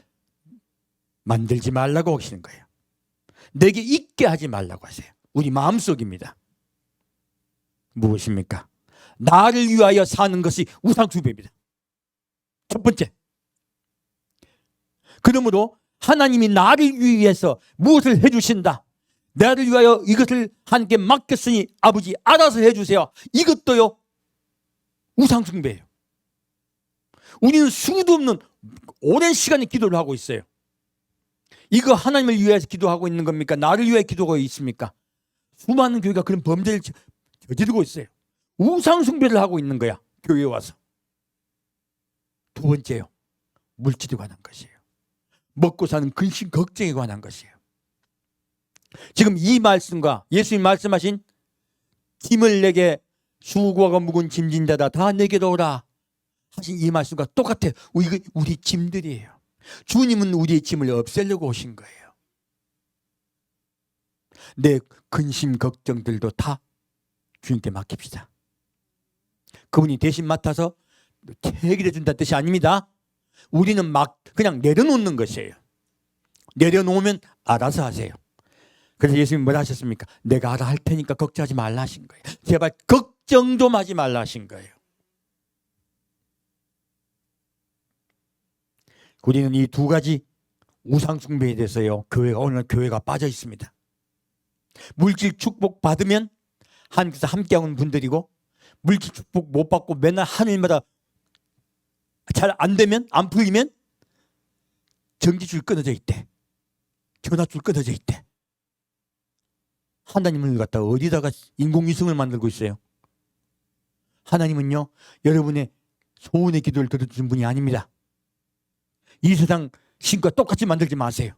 Speaker 1: 만들지 말라고 하시는 거예요. 내게 있게 하지 말라고 하세요. 우리 마음속입니다. 무엇입니까? 나를 위하여 사는 것이 우상숭배입니다. 첫 번째. 그러므로 하나님이 나를 위해서 무엇을 해주신다. 나를 위하여 이것을 하나님께 맡겼으니 아버지 알아서 해주세요. 이것도요 우상숭배예요. 우리는 수도 없는 오랜 시간에 기도를 하고 있어요. 이거 하나님을 위해서 기도하고 있는 겁니까? 나를 위해 기도하고 있습니까? 수많은 교회가 그런 범죄를 저지르고 있어요. 우상숭배를 하고 있는 거야. 교회에 와서. 두 번째요. 물질에 관한 것이에요. 먹고 사는 근심 걱정에 관한 것이에요. 지금 이 말씀과 예수님 말씀하신 짐을 내게 수고하고 무거운 짐진 자다 다 내게로 오라 하신 이 말씀과 똑같아요. 우리 짐들이에요. 주님은 우리의 짐을 없애려고 오신 거예요. 내 근심 걱정들도 다 주님께 맡깁시다. 그분이 대신 맡아서 해결해 준다는 뜻이 아닙니다. 우리는 막 그냥 내려놓는 것이에요. 내려놓으면 알아서 하세요. 그래서 예수님이 뭐라 하셨습니까? 내가 알아 할 테니까 걱정하지 말라 하신 거예요. 제발 걱정 좀 하지 말라 하신 거예요. 우리는 이 두 가지 우상숭배에 대해서요 오늘 교회가 빠져 있습니다. 물질 축복 받으면 하나님께서 함께하는 분들이고, 물질 축복 못 받고 맨날 하늘마다 잘 안 되면, 안 풀리면 전기줄 끊어져 있대. 전화줄 끊어져 있대. 하나님을 갖다가 어디다가 인공위성을 만들고 있어요? 하나님은요 여러분의 소원의 기도를 들어주신 분이 아닙니다. 이 세상 신과 똑같이 만들지 마세요.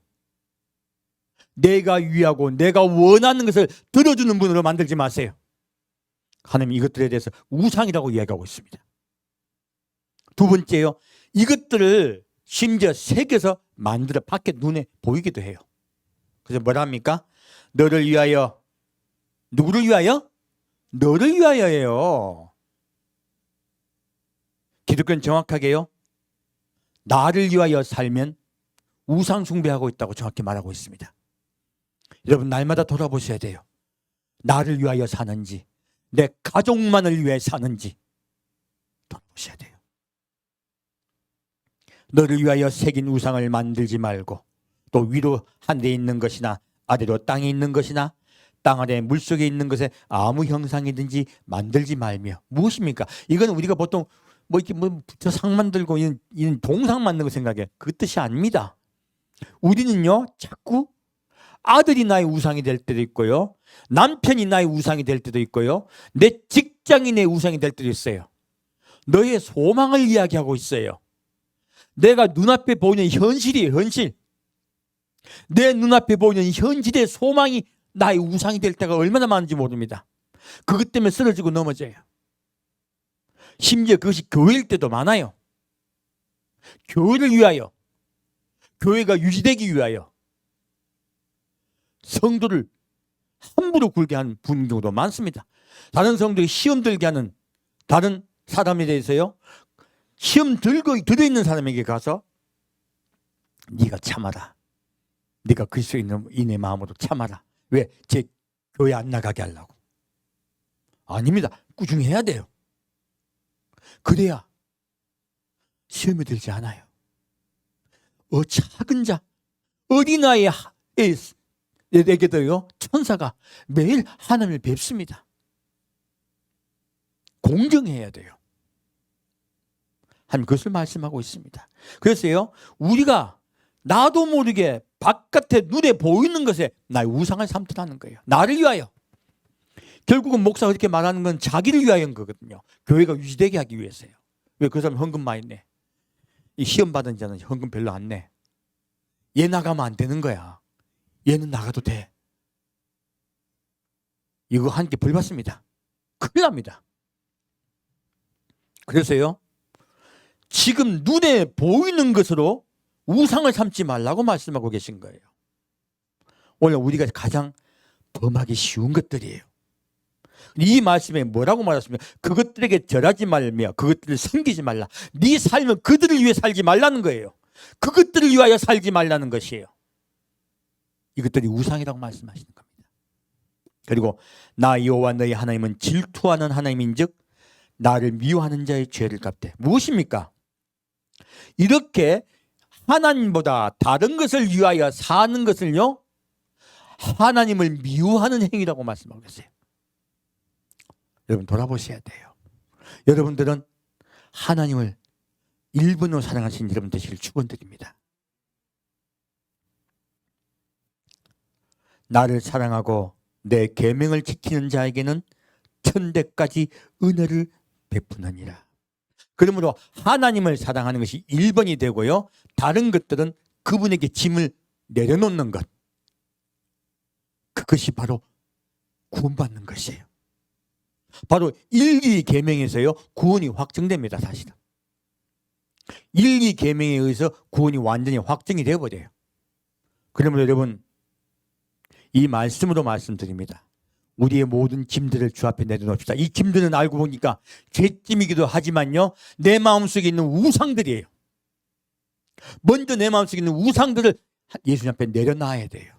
Speaker 1: 내가 위하고 내가 원하는 것을 들어주는 분으로 만들지 마세요. 하나님 이것들에 대해서 우상이라고 이야기하고 있습니다. 두 번째요, 이것들을 심지어 새겨서 만들어 밖에 눈에 보이기도 해요. 그래서 뭐라 합니까? 너를 위하여. 누구를 위하여? 너를 위하여예요. 기독교는 정확하게요, 나를 위하여 살면 우상 숭배하고 있다고 정확히 말하고 있습니다. 여러분 날마다 돌아보셔야 돼요. 나를 위하여 사는지 내 가족만을 위해 사는지 돌아보셔야 돼요. 너를 위하여 새긴 우상을 만들지 말고, 또 위로 하늘에 있는 것이나 아래로 땅에 있는 것이나 땅 아래 물속에 있는 것에 아무 형상이든지 만들지 말며. 무엇입니까? 이건 우리가 보통 저 상 만들고 이런 동상 만드는 거 생각해. 그 뜻이 아닙니다. 우리는요 자꾸 아들이 나의 우상이 될 때도 있고요, 남편이 나의 우상이 될 때도 있고요, 내 직장이 내 우상이 될 때도 있어요. 너의 소망을 이야기하고 있어요. 내가 눈앞에 보이는 현실이에요. 현실. 내 눈앞에 보이는 현실의 소망이 나의 우상이 될 때가 얼마나 많은지 모릅니다. 그것 때문에 쓰러지고 넘어져요. 심지어 그것이 교회일 때도 많아요. 교회를 위하여, 교회가 유지되기 위하여 성도를 함부로 굴게 하는 분들도 많습니다. 다른 성도들이 시험 들게 하는 다른 사람에 대해서요, 시험 들어있는 사람에게 가서 네가 참아라. 네가 그리스도인의 마음으로 참아라. 왜? 제 교회 안 나가게 하려고. 아닙니다. 꾸준히 해야 돼요. 그래야 시험에 들지 않아요. 작은 자, 어린아이에게도요 천사가 매일 하나님을 뵙습니다. 공정해야 돼요. 하나님 그것을 말씀하고 있습니다. 그래서요 우리가 나도 모르게 바깥에 눈에 보이는 것에 나의 우상을 삼더라는 거예요. 나를 위하여. 결국은 목사가 이렇게 말하는 건 자기를 위하여인 거거든요. 교회가 유지되게 하기 위해서요. 왜? 그 사람 헌금 많이 내. 이 시험 받은 자는 헌금 별로 안 내. 얘 나가면 안 되는 거야. 얘는 나가도 돼. 이거 함께 벌 받습니다. 큰일 납니다. 그래서요 지금 눈에 보이는 것으로 우상을 삼지 말라고 말씀하고 계신 거예요. 오늘 우리가 가장 범하기 쉬운 것들이에요. 이 말씀에 뭐라고 말했습니까? 그것들에게 절하지 말며 그것들을 섬기지 말라. 네 삶은 그들을 위해 살지 말라는 거예요. 그것들을 위하여 살지 말라는 것이에요. 이것들이 우상이라고 말씀하시는 겁니다. 그리고 나 여호와 너희 하나님은 질투하는 하나님인즉 나를 미워하는 자의 죄를 갚되. 무엇입니까? 이렇게 하나님보다 다른 것을 위하여 사는 것을요, 하나님을 미워하는 행위라고 말씀하고 계세요. 여러분 돌아보셔야 돼요. 여러분들은 하나님을 일본으로 사랑하신 여러분 되시길 축원드립니다. 나를 사랑하고 내 계명을 지키는 자에게는 천대까지 은혜를 베푸느니라. 그러므로 하나님을 사랑하는 것이 1번이 되고요, 다른 것들은 그분에게 짐을 내려놓는 것, 그것이 바로 구원받는 것이에요. 바로 1, 2 계명에서요 구원이 확정됩니다. 사실은 1, 2 계명에 의해서 구원이 완전히 확정이 되어버려요. 그러므로 여러분, 이 말씀으로 말씀드립니다. 우리의 모든 짐들을 주 앞에 내려놓읍시다. 이 짐들은 알고 보니까 죄짐이기도 하지만요, 내 마음속에 있는 우상들이에요. 먼저 내 마음속에 있는 우상들을 예수님 앞에 내려놔야 돼요.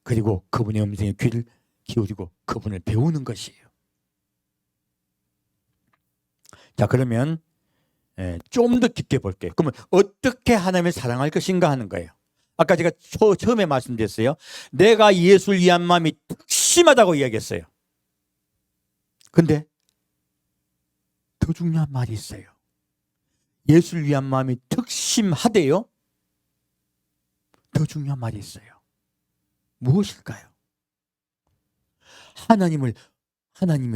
Speaker 1: 그리고 그분의 음성에 귀를 기울이고 그분을 배우는 것이에요. 자, 그러면 좀 더 깊게 볼게요. 그러면 어떻게 하나님을 사랑할 것인가 하는 거예요. 아까 제가 처음에 말씀드렸어요. 내가 예수를 위한 마음이 특심하다고 이야기했어요. 근데 더 중요한 말이 있어요. 예수를 위한 마음이 특심하대요. 더 중요한 말이 있어요. 무엇일까요? 하나님을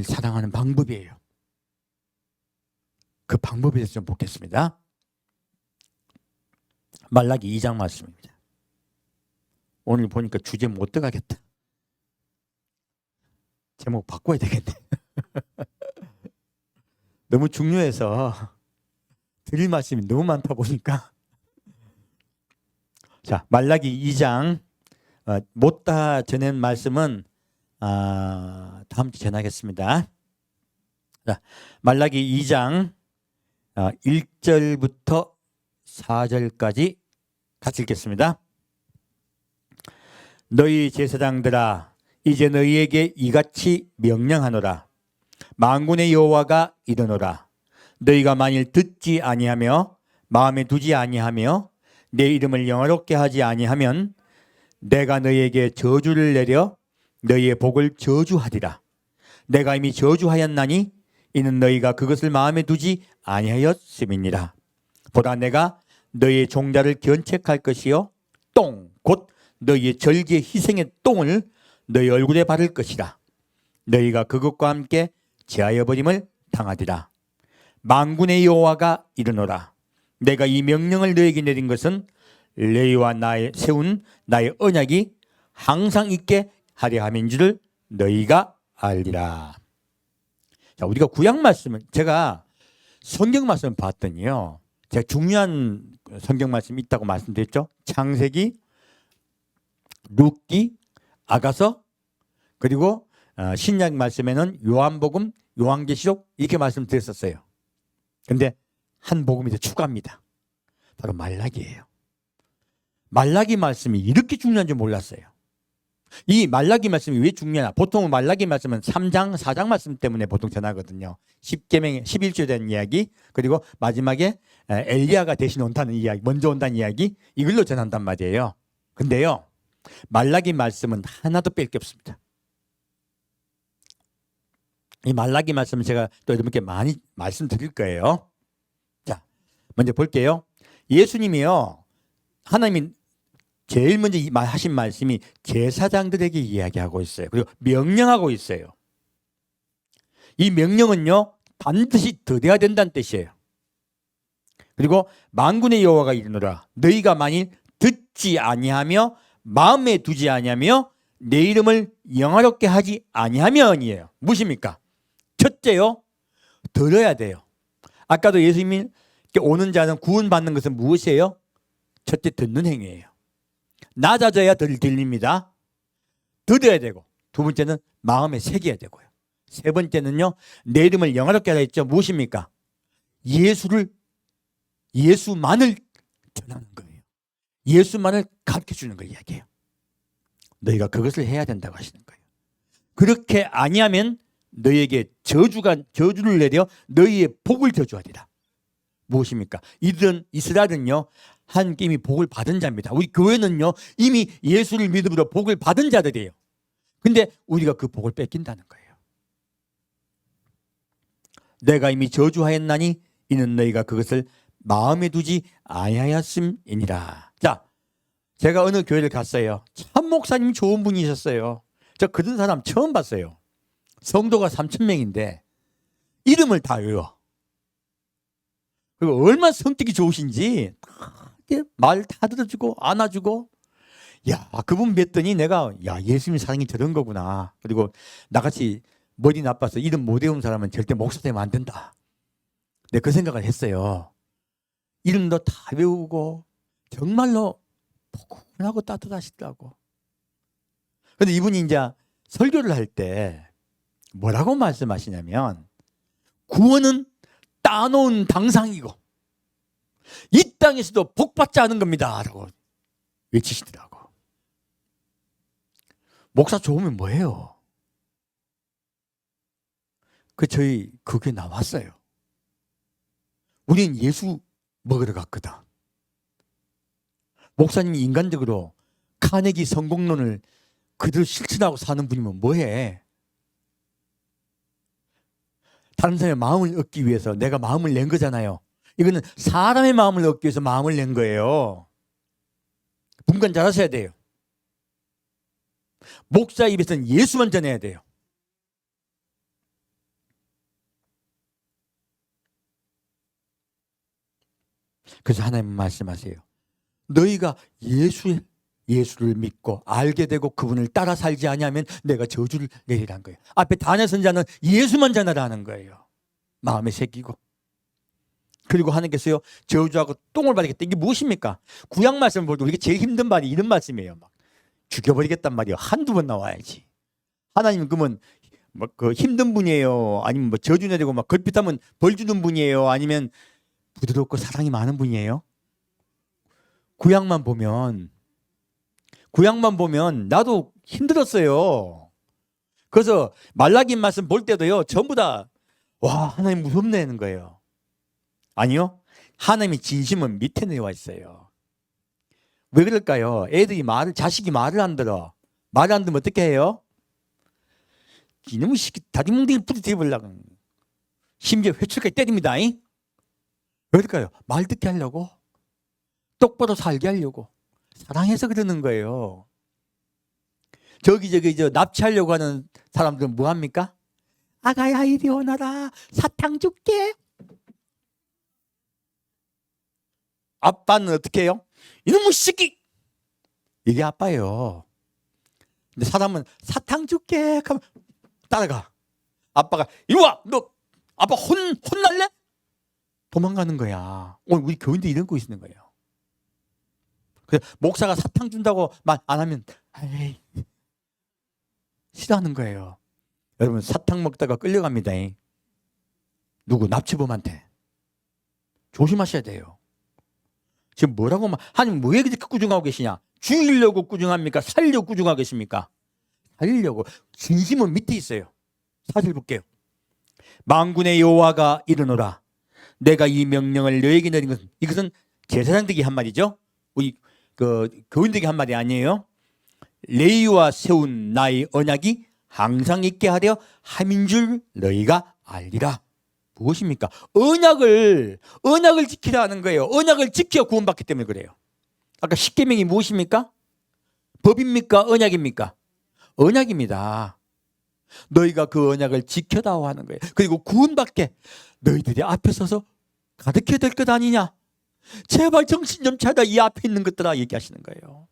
Speaker 1: 사랑하는 방법이에요. 그 방법에 대해서 좀 보겠습니다. 말라기 2장 말씀입니다. 오늘 보니까 주제 못 들어가겠다. 제목 바꿔야 되겠네. 너무 중요해서 드릴 말씀이 너무 많다 보니까. 자, 말라기 2장 못다 전한 말씀은 다음 주 전하겠습니다. 자, 말라기 2장 1절부터 4절까지 같이 읽겠습니다. 너희 제사장들아, 이제 너희에게 이같이 명령하노라. 만군의 여호와가 이르노라. 너희가 만일 듣지 아니하며 마음에 두지 아니하며 내 이름을 영화롭게 하지 아니하면 내가 너희에게 저주를 내려 너희의 복을 저주하리라. 내가 이미 저주하였나니 이는 너희가 그것을 마음에 두지 아니하였음이니라. 보라, 내가 너희의 종자를 견책할 것이요 똥 곧 너희의 절기의 희생의 똥을 너희 얼굴에 바를 것이라. 너희가 그것과 함께 제하여 버림을 당하리라. 만군의 여호와가 이르노라. 내가 이 명령을 너희에게 내린 것은 너희와 나의 세운 나의 언약이 항상 있게 하려 함인지를 너희가 알리라. 자, 우리가 구약 말씀을, 제가 성경 말씀을 봤더니요, 제가 중요한 성경 말씀이 있다고 말씀드렸죠. 창세기, 룻기, 아가서, 그리고 신약 말씀에는 요한복음, 요한계시록 이렇게 말씀드렸었어요. 근데 한 복음이 더 추가합니다. 바로 말라기예요. 말라기 말씀이 이렇게 중요한 줄 몰랐어요. 이 말라기 말씀이 왜 중요하냐? 보통 말라기 말씀은 3장, 4장 말씀 때문에 보통 전하거든요. 10계명, 11조에 대한 이야기, 그리고 마지막에 엘리야가 대신 온다는 이야기, 먼저 온다는 이야기, 이걸로 전한단 말이에요. 근데요, 말라기 말씀은 하나도 뺄 게 없습니다. 이 말라기 말씀은 제가 또 여러분께 많이 말씀드릴 거예요. 자, 먼저 볼게요. 예수님이요, 하나님이 제일 먼저 하신 말씀이 제사장들에게 이야기하고 있어요. 그리고 명령하고 있어요. 이 명령은요, 반드시 들어야 된다는 뜻이에요. 그리고 만군의 여호와가 이르노라. 너희가 만일 듣지 아니하며 마음에 두지 아니하며 내 이름을 영화롭게 하지 아니하면이에요. 무엇입니까? 첫째요, 들어야 돼요. 아까도 예수님이 오는 자는 구원받는 것은 무엇이에요? 첫째, 듣는 행위예요. 낮아져야 들립니다. 들어야 되고, 두 번째는 마음에 새겨야 되고요. 세 번째는요, 내 이름을 영화롭게 하라 했죠. 무엇입니까? 예수만을 전하는 거예요. 예수만을 가르쳐 주는 걸 이야기해요. 너희가 그것을 해야 된다고 하시는 거예요. 그렇게 아니하면 너희에게 저주를 내려 너희의 복을 저주하리라. 무엇입니까? 이스라엘은요, 하나님께 이미 복을 받은 자입니다. 우리 교회는요, 이미 예수를 믿음으로 복을 받은 자들이에요. 근데 우리가 그 복을 뺏긴다는 거예요. 내가 이미 저주하였나니 이는 너희가 그것을 마음에 두지 아니하였음이니라. 자, 제가 어느 교회를 갔어요. 참 목사님 좋은 분이셨어요. 저 그런 사람 처음 봤어요. 성도가 3,000명인데 이름을 다 외워. 그리고 얼마나 성격이 좋으신지 말 다 들어주고 안아주고. 야, 그분 뵀더니 내가 예수님 사랑이 저런 거구나. 그리고 나같이 머리 나빠서 이름 못 외운 사람은 절대 목사 되면 안 된다. 내가 그 생각을 했어요. 이름도 다 외우고 정말로 포근하고 따뜻하시더라고. 그런데 이분이 이제 설교를 할 때 뭐라고 말씀하시냐면, 구원은 따놓은 당상이고 이 땅에서도 복받지 않은 겁니다 라고 외치시더라고. 목사 좋으면 뭐예요? 저희 그게 나왔어요. 우린 예수 먹으러 갔거든. 목사님이 인간적으로 카네기 성공론을 그대로 실천하고 사는 분이면 뭐해? 다른 사람의 마음을 얻기 위해서 내가 마음을 낸 거잖아요. 이거는 사람의 마음을 얻기 위해서 마음을 낸 거예요. 분간 잘하셔야 돼요. 목사 입에서는 예수만 전해야 돼요. 그래서 하나님 말씀하세요. 너희가 예수를 믿고 알게 되고 그분을 따라 살지 아니하면 내가 저주를 내리라는 거예요. 앞에 단의 선자는 예수만 전하라는 거예요. 마음에 새기고. 그리고 하나님께서요, 저주하고 똥을 바르겠다. 이게 무엇입니까? 구약 말씀을 볼 때 우리가 제일 힘든 말이 이런 말씀이에요. 막 죽여버리겠단 말이에요. 한두 번 나와야지. 하나님은 그러면 그 힘든 분이에요? 아니면 저주 내리고 막 걸핏하면 벌 주는 분이에요? 아니면 부드럽고 사랑이 많은 분이에요? 구약만 보면 나도 힘들었어요. 그래서 말라기 말씀 볼 때도요, 전부 다 와, 하나님 무섭네 하는 거예요. 아니요, 하나님의 진심은 밑에 내려와 있어요. 왜 그럴까요? 자식이 말을 안 들어. 말을 안 들으면 어떻게 해요? 이놈의 새끼 다리뭉댕이 부딪혀버리려고 심지어 회초리까지 때립니다. 왜 그럴까요? 말 듣게 하려고, 똑바로 살게 하려고, 사랑해서 그러는 거예요. 저기 납치하려고 하는 사람들은 뭐 합니까? 아가야 이리 오너라, 사탕 줄게. 아빠는 어떻게 해요? 이놈의 새끼, 이게 아빠예요. 근데 사람은 사탕 줄게 하면 따라가. 아빠가 이리 와, 너 아빠 혼날래? 도망가는 거야. 오늘 우리 교인들 이런 거 있는 거예요. 그래서 목사가 사탕 준다고 말 안 하면 에이, 싫어하는 거예요. 여러분, 사탕 먹다가 끌려갑니다. 누구? 납치범한테. 조심하셔야 돼요. 지금 뭐라고 하나님 왜 그렇게 꾸중하고 계시냐? 죽이려고 꾸중합니까? 살려고 꾸중하고 계십니까? 살리려고. 진심은 밑에 있어요. 사실 볼게요. 만군의 여호와가 이르노라, 내가 이 명령을 너에게 내린 것은, 이것은 제사장들에게 한 말이죠. 우리 교인들에게 한 말이 아니에요. 레위와 세운 나의 언약이 항상 있게 하려 함인 줄 너희가 알리라. 무엇입니까? 언약을 지키라 하는 거예요. 언약을 지켜 구원받기 때문에 그래요. 아까 십계명이 무엇입니까? 법입니까? 언약입니까? 언약입니다. 너희가 그 언약을 지켜다오 하는 거예요. 그리고 구원받게 너희들이 앞에 서서 가르쳐야 될 것 아니냐? 제발 정신 좀 차려, 이 앞에 있는 것들아, 얘기하시는 거예요.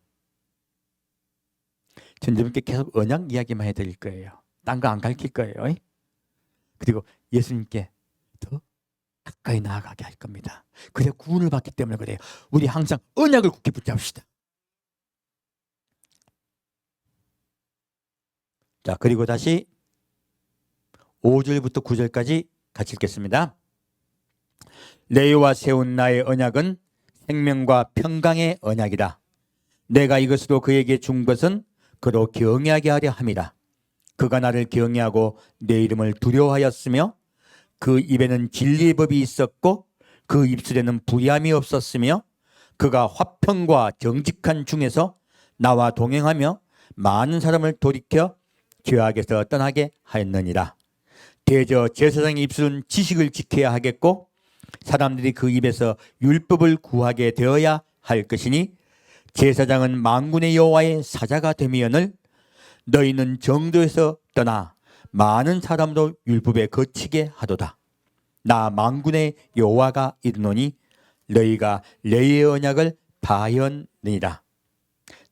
Speaker 1: 전자분께 계속 언약 이야기만 해드릴 거예요. 딴 거 안 가르칠 거예요. 그리고 예수님께 더 가까이 나아가게 할 겁니다. 그래 구원을 받기 때문에 그래요. 우리 항상 언약을 굳게 붙잡읍시다. 자, 그리고 다시 5절부터 9절까지 같이 읽겠습니다. 레위와 세운 나의 언약은 생명과 평강의 언약이다. 내가 이것으로 그에게 준 것은 그로 경외하게 하려 함이라. 그가 나를 경외하고 내 이름을 두려워하였으며 그 입에는 진리의 법이 있었고 그 입술에는 불의함이 없었으며 그가 화평과 정직한 중에서 나와 동행하며 많은 사람을 돌이켜 죄악에서 떠나게 하였느니라. 대저 제사장의 입술은 지식을 지켜야 하겠고 사람들이 그 입에서 율법을 구하게 되어야 할 것이니 제사장은 만군의 여호와의 사자가 되미언을 너희는 정도에서 떠나 많은 사람도 율법에 거치게 하도다. 나 만군의 여호와가 이르노니 너희가 레위의 언약을 파하였느니라.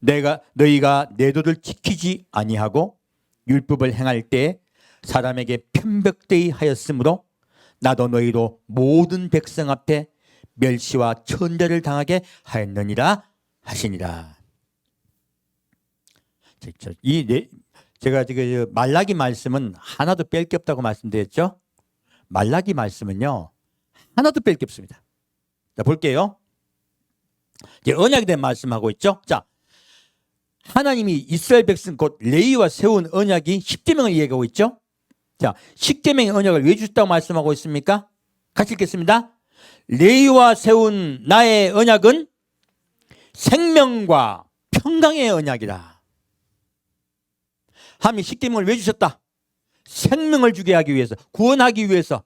Speaker 1: 너희가 내 도를 지키지 아니하고 율법을 행할 때 사람에게 편벽되이 하였으므로 나도 너희로 모든 백성 앞에 멸시와 천대를 당하게 하였느니라 하시니라. 제가 지금 말라기 말씀은 하나도 뺄 게 없다고 말씀드렸죠. 말라기 말씀은요 하나도 뺄 게 없습니다. 자, 볼게요. 이제 언약에 대한 말씀하고 있죠. 자, 하나님이 이스라엘 백성 곧 레위와 세운 언약이 십계명을 얘기하고 있죠. 자, 십계명의 언약을 왜 주셨다고 말씀하고 있습니까? 같이 읽겠습니다. 레위와 세운 나의 언약은 생명과 평강의 언약이라. 하나님이 십계명을 왜 주셨다? 생명을 주게 하기 위해서, 구원하기 위해서,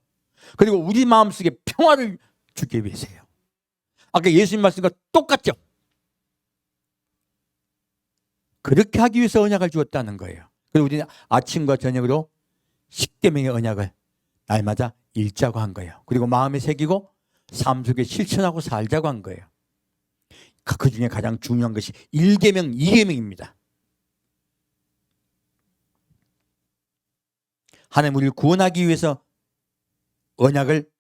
Speaker 1: 그리고 우리 마음속에 평화를 주기 위해서예요. 아까 예수님 말씀과 똑같죠? 그렇게 하기 위해서 언약을 주었다는 거예요. 그리고 우리는 아침과 저녁으로 십계명의 언약을 날마다 읽자고 한 거예요. 그리고 마음에 새기고 삶 속에 실천하고 살자고 한 거예요. 그 중에 가장 중요한 것이 1계명, 2계명입니다. 하나님 우리를 구원하기 위해서 언약을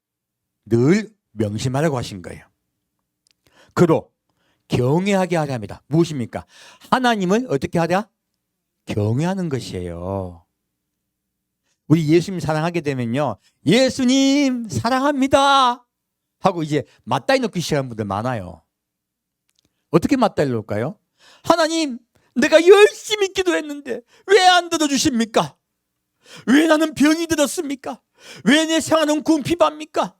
Speaker 1: 늘 명심하라고 하신 거예요. 그로 경외하게 하려 합니다. 무엇입니까? 하나님을 어떻게 하랴? 경외하는 것이에요. 우리 예수님 사랑하게 되면요, 예수님 사랑합니다 하고 이제 맞다이 놓기 시작하는 분들 많아요. 어떻게 맞다이 놓을까요? 하나님, 내가 열심히 기도했는데 왜 안 들어주십니까? 왜 나는 병이 들었습니까? 왜 내 생활은 궁핍합니까?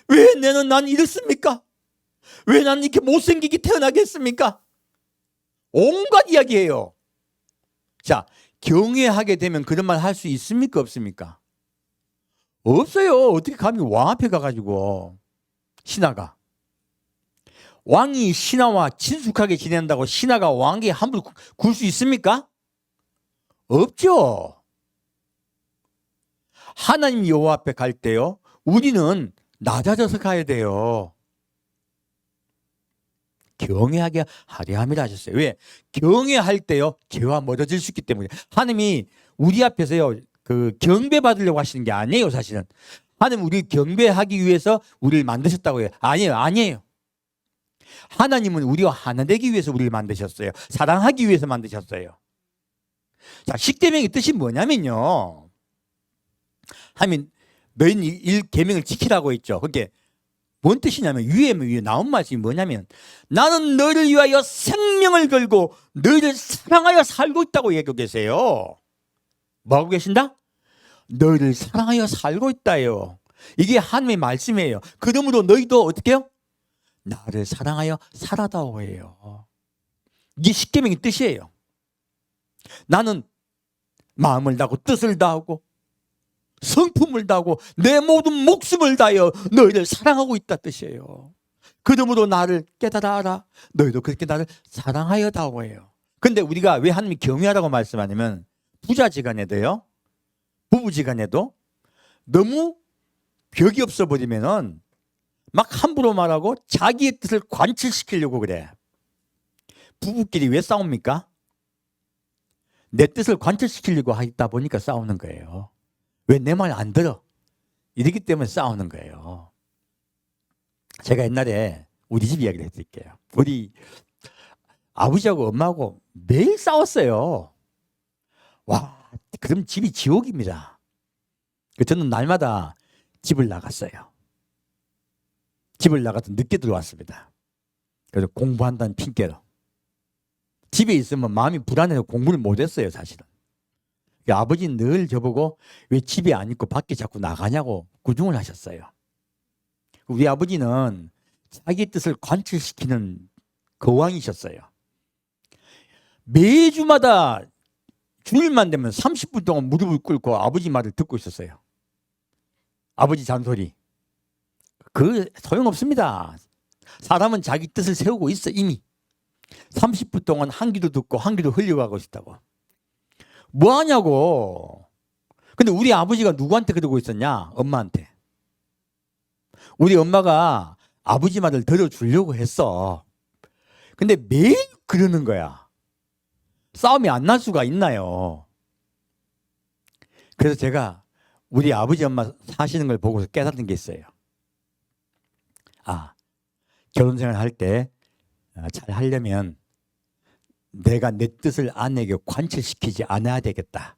Speaker 1: 왜 난 이렇습니까? 왜 나는 이렇게 못생기게 태어나겠습니까? 온갖 이야기예요. 자, 경외하게 되면 그런 말 할 수 있습니까? 없습니까? 없어요. 어떻게 감히 왕 앞에 가가지고 신하가 왕이 신하와 친숙하게 지낸다고 신하가 왕에게 함부로 굴 수 있습니까? 없죠. 하나님 여호와 앞에 갈 때요, 우리는 낮아져서 가야 돼요. 경외하게 하려 함이라 하셨어요. 왜? 경외할 때요 죄와 멀어질 수 있기 때문에. 하나님이 우리 앞에서요 그 경배 받으려고 하시는 게 아니에요. 사실은 하나님 우리 경배하기 위해서 우리를 만드셨다고 해요. 아니에요. 하나님은 우리와 하나 되기 위해서 우리를 만드셨어요. 사랑하기 위해서 만드셨어요. 자, 십계명의 뜻이 뭐냐면요, 하나님 너희는 이 계명을 지키라고 했죠. 그게 뭔 뜻이냐면, 위에 나온 말씀이 뭐냐면, 나는 너희를 위하여 생명을 걸고 너희를 사랑하여 살고 있다고 얘기하고 계세요. 뭐하고 계신다? 너희를 사랑하여 살고 있다요. 이게 하나님의 말씀이에요. 그러므로 너희도 어떻게 해요? 나를 사랑하여 살아다오 해요. 이게 십계명의 뜻이에요. 나는 마음을 다하고 뜻을 다하고 성품을 다하고 내 모든 목숨을 다하여 너희를 사랑하고 있다 뜻이에요. 그러므로 나를 깨달아 알아. 너희도 그렇게 나를 사랑하여 다오 해요. 근데 우리가 왜 하나님이 경외하라고 말씀하냐면, 부자지간에도요, 부부지간에도 너무 벽이 없어 버리면은 막 함부로 말하고 자기의 뜻을 관철시키려고 그래. 부부끼리 왜 싸웁니까? 내 뜻을 관철시키려고 하다 보니까 싸우는 거예요. 왜 내 말 안 들어? 이러기 때문에 싸우는 거예요. 제가 옛날에 우리 집 이야기를 해드릴게요. 우리 아버지하고 엄마하고 매일 싸웠어요. 와, 그럼 집이 지옥입니다. 저는 날마다 집을 나갔어요. 집을 나가서 늦게 들어왔습니다. 그래서 공부한다는 핑계로. 집에 있으면 마음이 불안해서 공부를 못했어요, 사실은. 아버지는 늘 저보고 왜 집에 안 있고 밖에 자꾸 나가냐고 구중을 하셨어요. 우리 아버지는 자기 뜻을 관철시키는 거왕이셨어요. 매주마다 주일만 되면 30분 동안 무릎을 꿇고 아버지 말을 듣고 있었어요. 아버지 잔소리. 그 소용없습니다. 사람은 자기 뜻을 세우고 있어 이미. 30분 동안 한 귀도 듣고 한 귀도 흘려가고 있다고. 뭐 하냐고. 근데 우리 아버지가 누구한테 그러고 있었냐? 엄마한테. 우리 엄마가 아버지 말을 들어주려고 했어. 근데 매일 그러는 거야. 싸움이 안 날 수가 있나요? 그래서 제가 우리 아버지 엄마 사시는 걸 보고서 깨닫는 게 있어요. 아, 결혼생활 할 때 잘 하려면 내가 내 뜻을 아내에게 관철시키지 않아야 되겠다.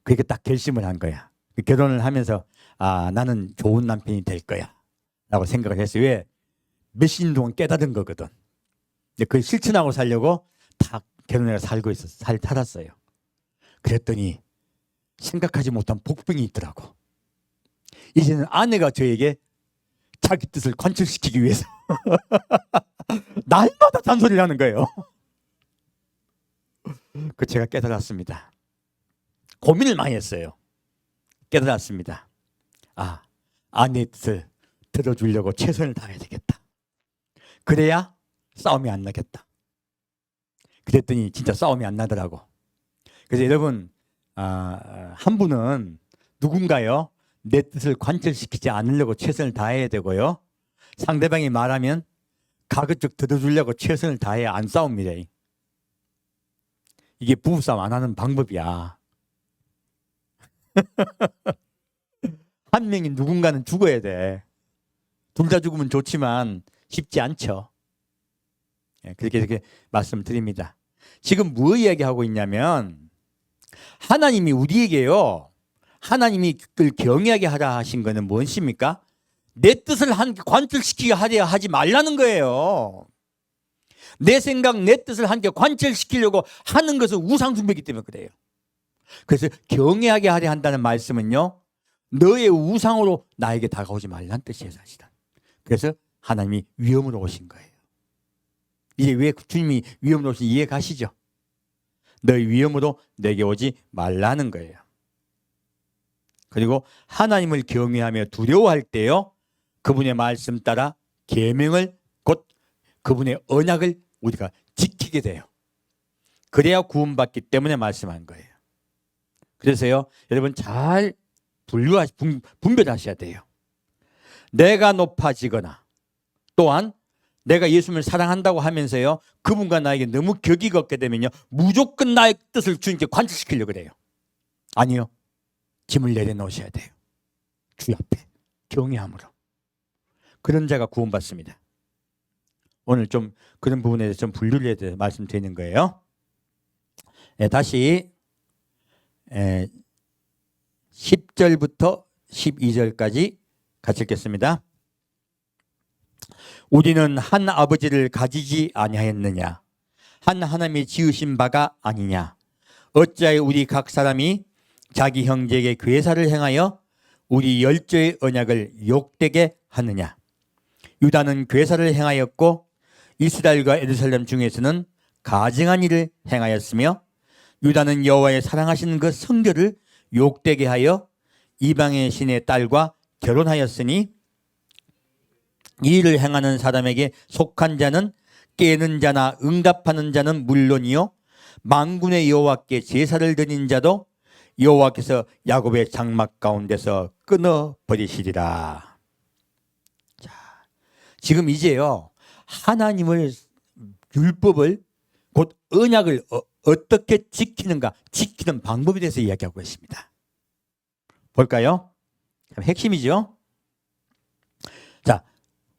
Speaker 1: 그렇게 딱 결심을 한 거야. 결혼을 하면서 나는 좋은 남편이 될 거야 라고 생각을 했어요. 왜? 몇십 년 동안 깨닫은 거거든. 근데 그걸 실천하고 살려고 다 결혼해서 살았어요. 그랬더니 생각하지 못한 복병이 있더라고. 이제는 아내가 저에게 자기 뜻을 관철시키기 위해서 날마다 잔소리를 하는 거예요. 그 제가 깨달았습니다. 고민을 많이 했어요. 깨달았습니다. 아내의 뜻을 들어주려고 최선을 다해야 되겠다. 그래야 싸움이 안 나겠다. 그랬더니 진짜 싸움이 안 나더라고. 그래서 여러분, 한 분은 누군가요? 내 뜻을 관철시키지 않으려고 최선을 다해야 되고요. 상대방이 말하면 가급적 들어주려고 최선을 다해야 안 싸웁니다. 이게 부부싸움 안 하는 방법이야. 한 명이 누군가는 죽어야 돼. 둘 다 죽으면 좋지만 쉽지 않죠. 그렇게 말씀드립니다. 지금 뭐 이야기하고 있냐면 하나님이 우리에게요. 하나님이 그걸 경외하게 하라 하신 거는 무엇입니까? 내 뜻을 관철시키게 하려 하지 말라는 거예요. 내 생각, 내 뜻을 함께 관철시키려고 하는 것은 우상숭배이기 때문에 그래요. 그래서 경외하게 하려 한다는 말씀은요. 너의 우상으로 나에게 다가오지 말라는 뜻이에요, 사실은. 그래서 하나님이 위험으로 오신 거예요. 이제 왜 주님이 위험으로 오신 이해 가시죠? 너의 위험으로 내게 오지 말라는 거예요. 그리고 하나님을 경외하며 두려워할 때요. 그분의 말씀 따라 계명을 곧 그분의 언약을 우리가 지키게 돼요. 그래야 구원받기 때문에 말씀한 거예요. 그래서요. 여러분 잘 분별하셔야 돼요. 내가 높아지거나 또한 내가 예수님을 사랑한다고 하면서요. 그분과 나에게 너무 격이 걷게 되면요. 무조건 나의 뜻을 주님께 관철시키려고 그래요. 아니요. 짐을 내려놓으셔야 돼요. 주 앞에 경외함으로. 그런 자가 구원받습니다. 오늘 좀 그런 부분에 대해서 좀 분류를 해서 말씀드리는 거예요. 다시 10절부터 12절까지 같이 읽겠습니다. 우리는 한 아버지를 가지지 아니하였느냐? 한 하나님이 지으신 바가 아니냐? 어찌하여 우리 각 사람이 자기 형제에게 괴사를 행하여 우리 열조의 언약을 욕되게 하느냐? 유다는 괴사를 행하였고 이스라엘과 예루살렘 중에서는 가증한 일을 행하였으며 유다는 여호와의 사랑하시는 그 성결을 욕되게 하여 이방의 신의 딸과 결혼하였으니 이 일을 행하는 사람에게 속한 자는 깨는 자나 응답하는 자는 물론이요 만군의 여호와께 제사를 드린 자도 여호와께서 야곱의 장막 가운데서 끊어버리시리라. 자, 지금 이제요 하나님을 율법을 곧 언약을 어떻게 지키는가 지키는 방법에 대해서 이야기하고 있습니다. 볼까요? 핵심이죠. 자,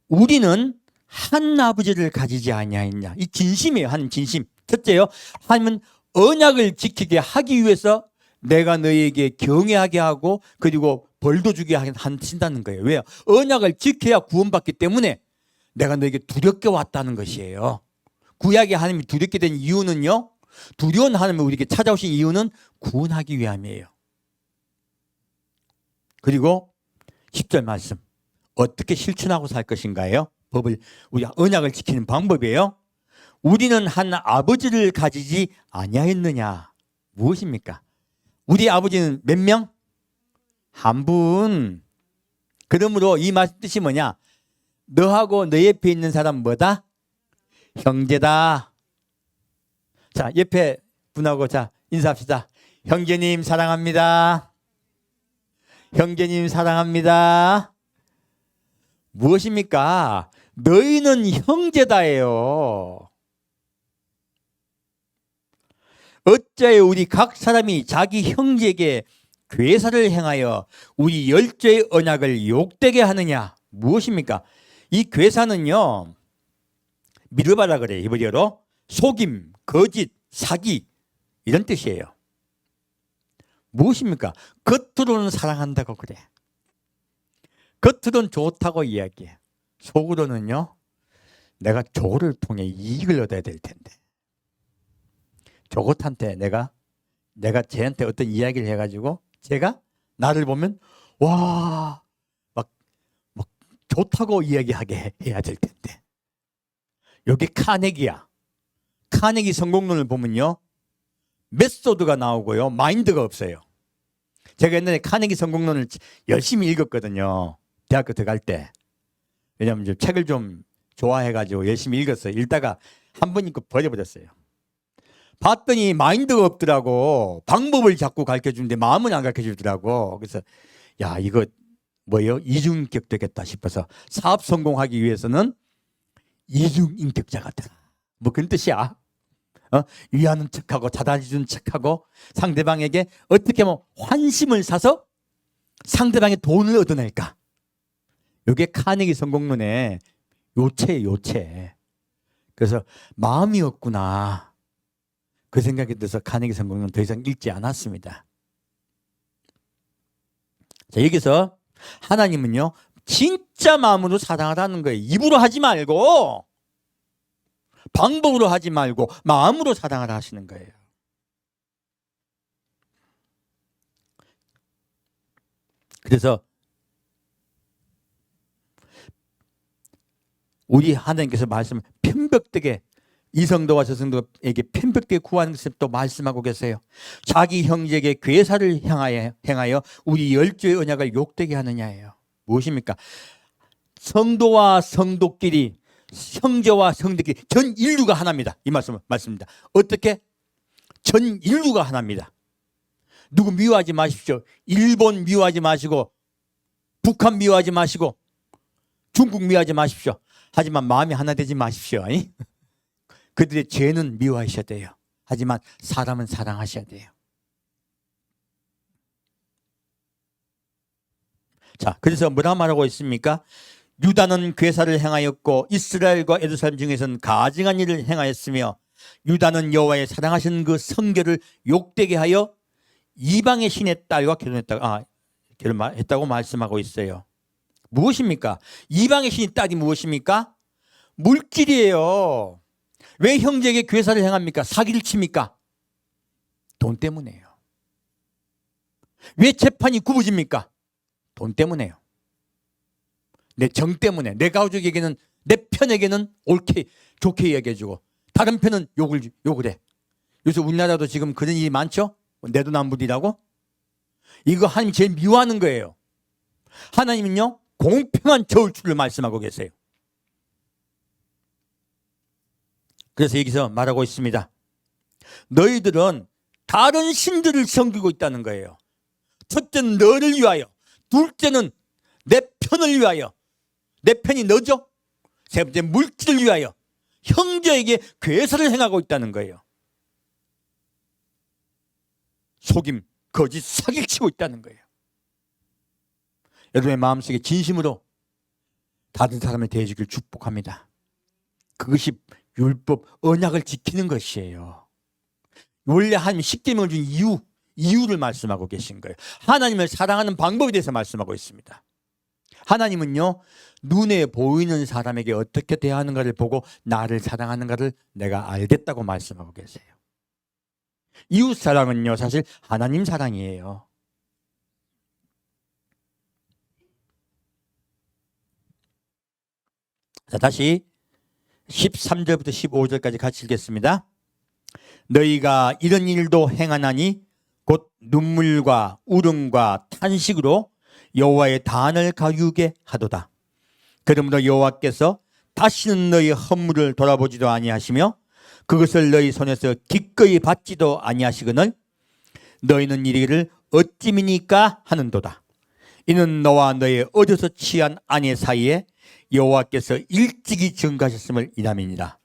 Speaker 1: 우리는 한 아버지를 가지지 아니하였냐. 이 진심이에요. 하나님 진심. 첫째요. 하나님은 언약을 지키게 하기 위해서 내가 너에게 경외하게 하고 그리고 벌도 주게 하신다는 거예요. 왜요? 언약을 지켜야 구원받기 때문에 내가 너에게 두렵게 왔다는 것이에요. 구약의 하나님이 두렵게 된 이유는요, 두려운 하나님이 우리에게 찾아오신 이유는 구원하기 위함이에요. 그리고 10절 말씀, 어떻게 실천하고 살 것인가요? 법을, 우리가 언약을 지키는 방법이에요. 우리는 한 아버지를 가지지 아니하였느냐. 무엇입니까? 우리 아버지는 몇 명? 한 분. 그러므로 이 말씀 뜻이 뭐냐? 너하고 너 옆에 있는 사람 뭐다? 형제다. 자, 옆에 분하고 자 인사합시다. 형제님 사랑합니다. 형제님 사랑합니다. 무엇입니까? 너희는 형제다예요. 어찌하여 우리 각 사람이 자기 형제에게 괴사를 행하여 우리 열조의 언약을 욕되게 하느냐? 무엇입니까? 이 괴사는요, 미르바라 그래요. 히브리어로 속임, 거짓, 사기 이런 뜻이에요. 무엇입니까? 겉으로는 사랑한다고 그래. 겉으로는 좋다고 이야기해. 속으로는요, 내가 저거를 통해 이익을 얻어야 될 텐데. 저것한테 내가 쟤한테 어떤 이야기를 해가지고 제가 나를 보면 와, 막 좋다고 이야기하게 해야 될 텐데. 여기 카네기야. 카네기 성공론을 보면요, 메소드가 나오고요, 마인드가 없어요. 제가 옛날에 카네기 성공론을 열심히 읽었거든요. 대학교 들어갈 때. 왜냐하면 이제 책을 좀 좋아해가지고 열심히 읽었어요. 읽다가 한 번 읽고 버려버렸어요. 봤더니 마인드가 없더라고. 방법을 자꾸 가르쳐주는데 마음은 안 가르쳐주더라고. 그래서 야, 이거 뭐예요? 이중인격 되겠다 싶어서 사업 성공하기 위해서는 이중인격자가 되라. 뭐 그런 뜻이야. 위하는 척하고 자다해주는 척하고 상대방에게 어떻게 뭐 환심을 사서 상대방의 돈을 얻어낼까. 이게 카네기 성공론의 요체예요, 요체. 그래서 마음이 없구나. 그 생각이 들어서 카네기 성공론 더 이상 읽지 않았습니다. 자, 여기서 하나님은요, 진짜 마음으로 사랑하라는 거예요. 입으로 하지 말고, 방법으로 하지 말고 마음으로 사랑하라 하시는 거예요. 그래서 우리 하나님께서 말씀을 편벽되게, 이성도와 저성도에게 편벽되게 구하는 것을 또 말씀하고 계세요. 자기 형제에게 괴사를 행하여 우리 열조의 언약을 욕되게 하느냐예요. 무엇입니까? 성도와 성도끼리, 형제와 형제끼리 전 인류가 하나입니다. 이 말씀입니다. 어떻게? 전 인류가 하나입니다. 누구 미워하지 마십시오. 일본 미워하지 마시고, 북한 미워하지 마시고, 중국 미워하지 마십시오. 하지만 마음이 하나 되지 마십시오. 그들의 죄는 미워하셔야 돼요. 하지만 사람은 사랑하셔야 돼요. 자, 그래서 뭐라 말하고 있습니까? 유다는 괴사를 행하였고 이스라엘과 에도사람 중에서는 가증한 일을 행하였으며 유다는 여호와의 사랑하신 그 성결을 욕되게 하여 이방의 신의 딸과 결혼했다고 말씀하고 있어요. 무엇입니까? 이방의 신의 딸이 무엇입니까? 물질이에요. 왜 형제에게 괴사를 행합니까? 사기를 칩니까? 돈 때문에요. 왜 재판이 굽어집니까? 돈 때문에요. 내 정 때문에. 내 가족에게는, 내 편에게는 옳게 좋게 이야기해주고 다른 편은 욕을 해. 요새 우리나라도 지금 그런 일이 많죠? 내도남불이라고? 이거 하나님 제일 미워하는 거예요. 하나님은요, 공평한 저울추를 말씀하고 계세요. 그래서 여기서 말하고 있습니다. 너희들은 다른 신들을 섬기고 있다는 거예요. 첫째는 너를 위하여, 둘째는 내 편을 위하여. 내 편이 너죠? 세 번째 물질을 위하여 형제에게 괴사를 행하고 있다는 거예요. 속임, 거짓, 사기를 치고 있다는 거예요. 여러분의 마음속에 진심으로 다른 사람을 대해주길 축복합니다. 그것이 율법, 언약을 지키는 것이에요. 원래 하나님이 십계명을 준 이유를 말씀하고 계신 거예요. 하나님을 사랑하는 방법에 대해서 말씀하고 있습니다. 하나님은요, 눈에 보이는 사람에게 어떻게 대하는가를 보고 나를 사랑하는가를 내가 알겠다고 말씀하고 계세요. 이웃 사랑은요, 사실 하나님 사랑이에요. 자, 다시 13절부터 15절까지 같이 읽겠습니다. 너희가 이런 일도 행하나니 곧 눈물과 울음과 탄식으로 여호와의 단을 가유게 하도다. 그러므로 여호와께서 다시는 너희 허물을 돌아보지도 아니하시며 그것을 너희 손에서 기꺼이 받지도 아니하시거늘 너희는 이르기를 어찌미니까 하는도다. 이는 너와 너의 어디서 취한 아내 사이에 여호와께서 일찍이 증가하셨음을 이남이니라.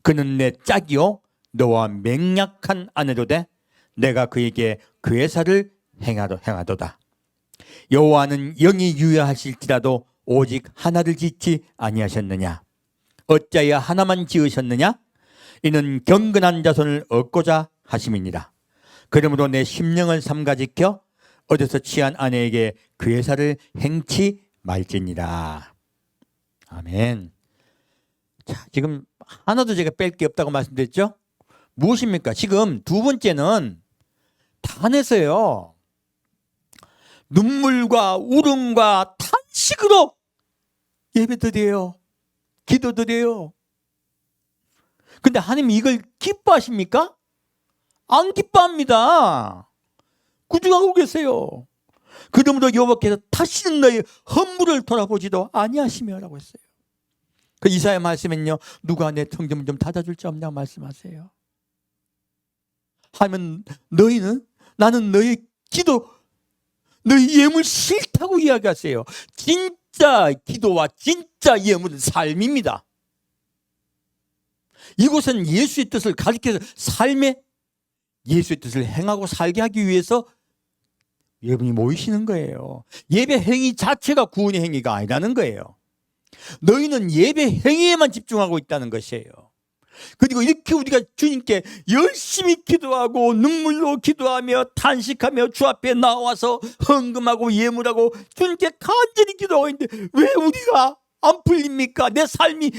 Speaker 1: 그는 내 짝이요 너와 맹약한 아내로되 내가 그에게 괴사를 행하도다. 여호와는 영이 유효하실지라도 오직 하나를 짓지 아니하셨느냐? 어찌하여 하나만 지으셨느냐? 이는 경건한 자손을 얻고자 하심이니라. 그러므로 내 심령을 삼가 지켜 어디서 취한 아내에게 괴사를 행치 말지니라. 아멘. 자, 지금 하나도 제가 뺄 게 없다고 말씀드렸죠? 무엇입니까? 지금 두 번째는 단에서요, 눈물과 울음과 탄식으로 예배드려요. 기도드려요. 근데 하나님이 이걸 기뻐하십니까? 안 기뻐합니다. 구중하고 계세요. 그러므로 여호와께서 다시는 너희 허물을 돌아보지도 아니하시며라고 했어요. 그 이사야 말씀은요, 누가 내 성전을 좀 닫아줄 자 없냐고 말씀하세요. 하면 너희는, 나는 너희 기도, 너희 예물 싫다고 이야기하세요. 진짜 기도와 진짜 예물은 삶입니다. 이곳은 예수의 뜻을 가리켜서 삶에 예수의 뜻을 행하고 살게 하기 위해서 여러분이 모이시는 거예요. 예배 행위 자체가 구원의 행위가 아니라는 거예요. 너희는 예배 행위에만 집중하고 있다는 것이에요. 그리고 이렇게 우리가 주님께 열심히 기도하고 눈물로 기도하며 탄식하며 주 앞에 나와서 헌금하고 예물하고 주님께 간절히 기도하고 있는데 왜 우리가 안 풀립니까? 내 삶이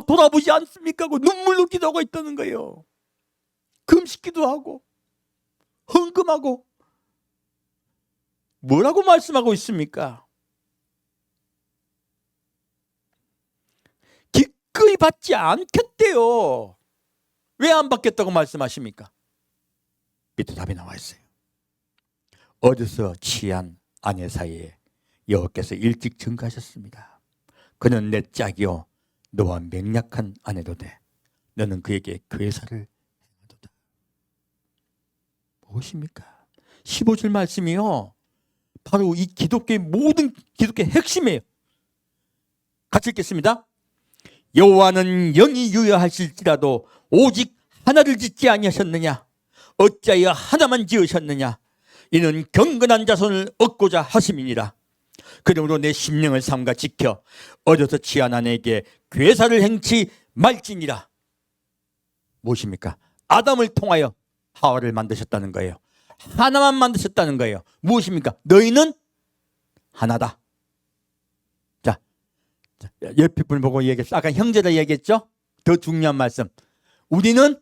Speaker 1: 돌아보지 않습니까? 하고 눈물로 기도하고 있다는 거예요. 금식 기도하고 헌금하고 뭐라고 말씀하고 있습니까? 기꺼이 받지 않겠대요. 왜 안 받겠다고 말씀하십니까? 밑에 답이 나와 있어요. 어디서 취한 아내 사이에 여호와께서 일찍 증가하셨습니다. 그는 내 짝이요 너와 맹약한 아내도 돼. 너는 그에게 괴사를 행하도다. 무엇입니까? 15절 말씀이요, 바로 이 기독교의 모든 기독교의 핵심이에요. 같이 읽겠습니다. 여호와는 영이 유효하실지라도 오직 하나를 짓지 아니하셨느냐? 어찌하여 하나만 지으셨느냐? 이는 경건한 자손을 얻고자 하심이니라. 그러므로 내 심령을 삼가 지켜 어디서 취한 아내에게 괴사를 행치 말지니라. 무엇입니까? 아담을 통하여 하와를 만드셨다는 거예요. 하나만 만드셨다는 거예요. 무엇입니까? 너희는 하나다. 자, 옆에 분 보고 얘기했어. 아까 형제라 얘기했죠? 더 중요한 말씀. 우리는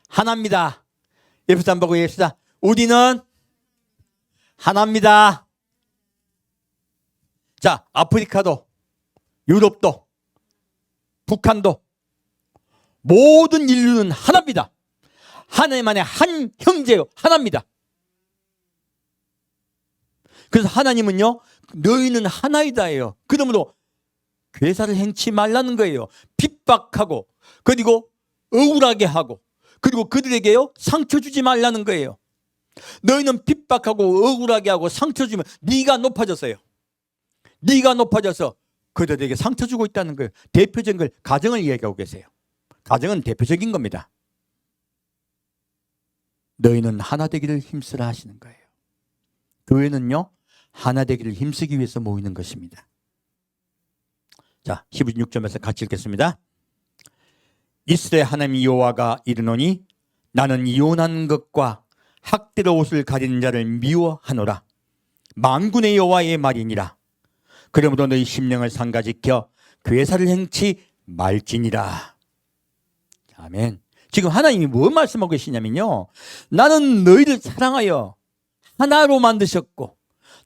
Speaker 1: 하나입니다. 옆에 사람 보고 얘기합시다. 우리는 하나입니다. 자, 아프리카도, 유럽도, 북한도 모든 인류는 하나입니다. 하나님만의 한 형제요, 하나입니다. 그래서 하나님은요, 너희는 하나이다예요. 그러므로 괴사를 행치 말라는 거예요. 핍박하고 그리고 억울하게 하고 그리고 그들에게요 상처 주지 말라는 거예요. 너희는 핍박하고 억울하게 하고 상처 주면 네가 높아졌어요. 네가 높아져서 그들에게 상처 주고 있다는 거예요. 대표적인 걸 가정을 이야기하고 계세요. 가정은 대표적인 겁니다. 너희는 하나 되기를 힘쓰라 하시는 거예요. 교회는요 하나 되기를 힘쓰기 위해서 모이는 것입니다. 자, 16절에서 같이 읽겠습니다. 이스라엘 하나님 여호와가 이르노니 나는 이혼한 것과 학대로 옷을 가리는 자를 미워하노라. 만군의 여호와의 말이니라. 그러므로 너희 심령을 상가지켜 괴사를 행치 말지니라. 아멘. 지금 하나님이 뭘 말씀하고 계시냐면요, 나는 너희를 사랑하여 하나로 만드셨고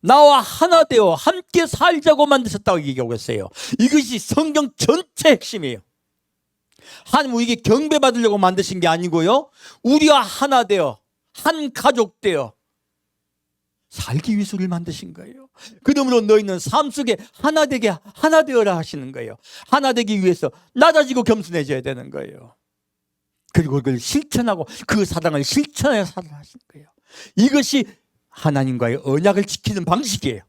Speaker 1: 나와 하나 되어 함께 살자고 만드셨다고 얘기하고 있어요. 이것이 성경 전체 핵심이에요. 하나님 우리에게 경배받으려고 만드신 게 아니고요, 우리와 하나 되어 한 가족 되어 살기 위해서 우리를 만드신 거예요. 그러므로 너희는 삶 속에 하나 되게 하나 되어라 하시는 거예요. 하나 되기 위해서 낮아지고 겸손해져야 되는 거예요. 그리고 그걸 실천하고 그 사랑을 실천해야 살아가시는 거예요. 이것이 하나님과의 언약을 지키는 방식이에요.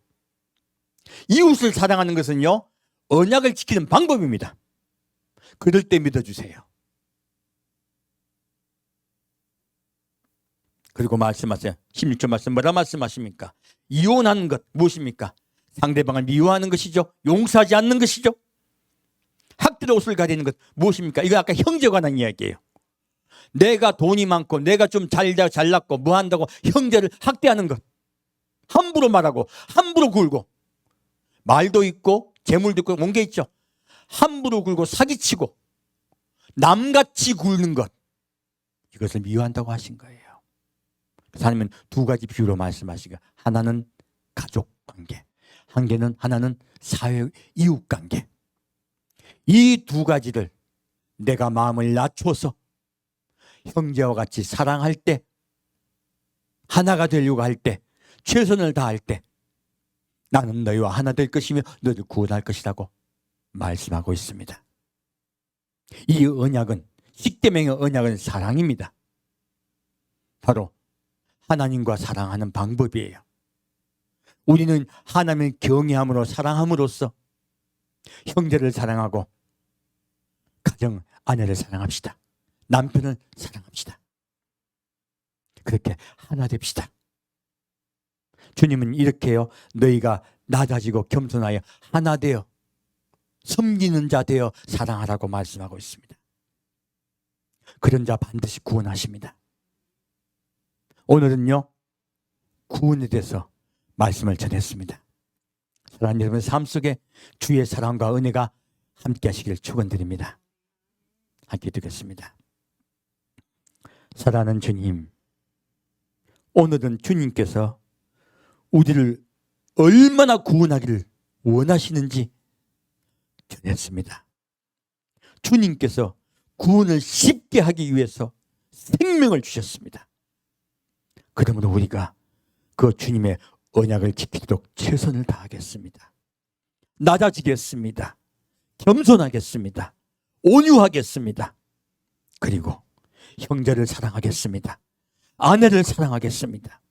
Speaker 1: 이웃을 사랑하는 것은요, 언약을 지키는 방법입니다. 그럴 때 믿어주세요. 그리고 말씀하세요. 16절 말씀 뭐라 말씀하십니까? 이혼하는 것 무엇입니까? 상대방을 미워하는 것이죠. 용서하지 않는 것이죠. 학대의 옷을 가리는 것 무엇입니까? 이거 아까 형제에 관한 이야기예요. 내가 돈이 많고 내가 좀 잘났고 뭐 한다고 형제를 학대하는 것, 함부로 말하고 함부로 굴고, 말도 있고 재물도 있고 뭔 게 있죠. 함부로 굴고 사기치고 남같이 굴는 것, 이것을 미워한다고 하신 거예요. 하나님은 두 가지 비유로 말씀하시고, 하나는 가족 관계, 하나는 사회 이웃 관계. 이 두 가지를 내가 마음을 낮춰서 형제와 같이 사랑할 때, 하나가 되려고 할 때, 최선을 다할 때 나는 너희와 하나 될 것이며 너희를 구원할 것이라고 말씀하고 있습니다. 이 언약은, 십계명의 언약은 사랑입니다. 바로 하나님과 사랑하는 방법이에요. 우리는 하나님을 경외함으로 사랑함으로써 형제를 사랑하고 가정 아내를 사랑합시다. 남편을 사랑합시다. 그렇게 하나 됩시다. 주님은 이렇게요, 너희가 낮아지고 겸손하여 하나 되어 섬기는 자 되어 사랑하라고 말씀하고 있습니다. 그런 자 반드시 구원하십니다. 오늘은요, 구원에 대해서 말씀을 전했습니다. 사랑하는 여러분, 삶 속에 주의 사랑과 은혜가 함께 하시기를 축원드립니다. 함께 듣겠습니다. 사랑하는 주님, 오늘은 주님께서 우리를 얼마나 구원하기를 원하시는지 전했습니다. 주님께서 구원을 쉽게 하기 위해서 생명을 주셨습니다. 그러므로 우리가 그 주님의 언약을 지키도록 최선을 다하겠습니다. 낮아지겠습니다. 겸손하겠습니다. 온유하겠습니다. 그리고 형제를 사랑하겠습니다. 아내를 사랑하겠습니다.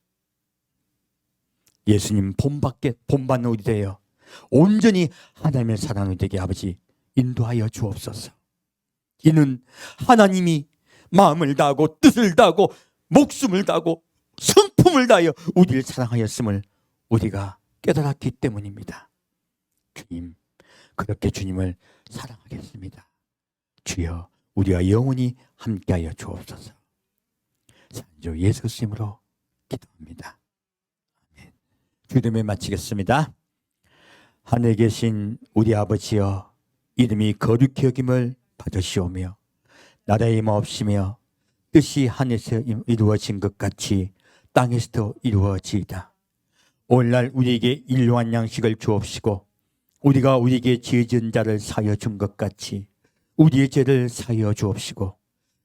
Speaker 1: 예수님 본받는 우리 되어 온전히 하나님의 사랑을 되게 아버지 인도하여 주옵소서. 이는 하나님이 마음을 다하고 뜻을 다하고 목숨을 다하고 성품을 다하여 우리를 사랑하였음을 우리가 깨달았기 때문입니다. 주님, 그렇게 주님을 사랑하겠습니다. 주여, 우리와 영원히 함께하여 주옵소서. 주 예수 이름으로 기도합니다. 아멘. 주님에 마치겠습니다. 하늘에 계신 우리 아버지여, 이름이 거룩히 여김을 받으시오며 나라의 임하옵시며 뜻이 하늘에서 이루어진 것 같이 땅에서도 이루어지이다. 오늘날 우리에게 일용할 양식을 주옵시고 우리가 우리에게 죄지은 자를 사하여 준 것 같이 우리의 죄를 사하여 주옵시고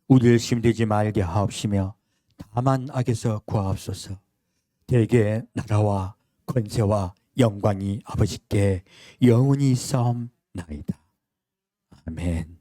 Speaker 1: 우리를 시험되지 말게 하옵시며 다만 악에서 구하옵소서. 대개 나라와 권세와 영광이 아버지께 영원히 있사옵나이다. 아멘.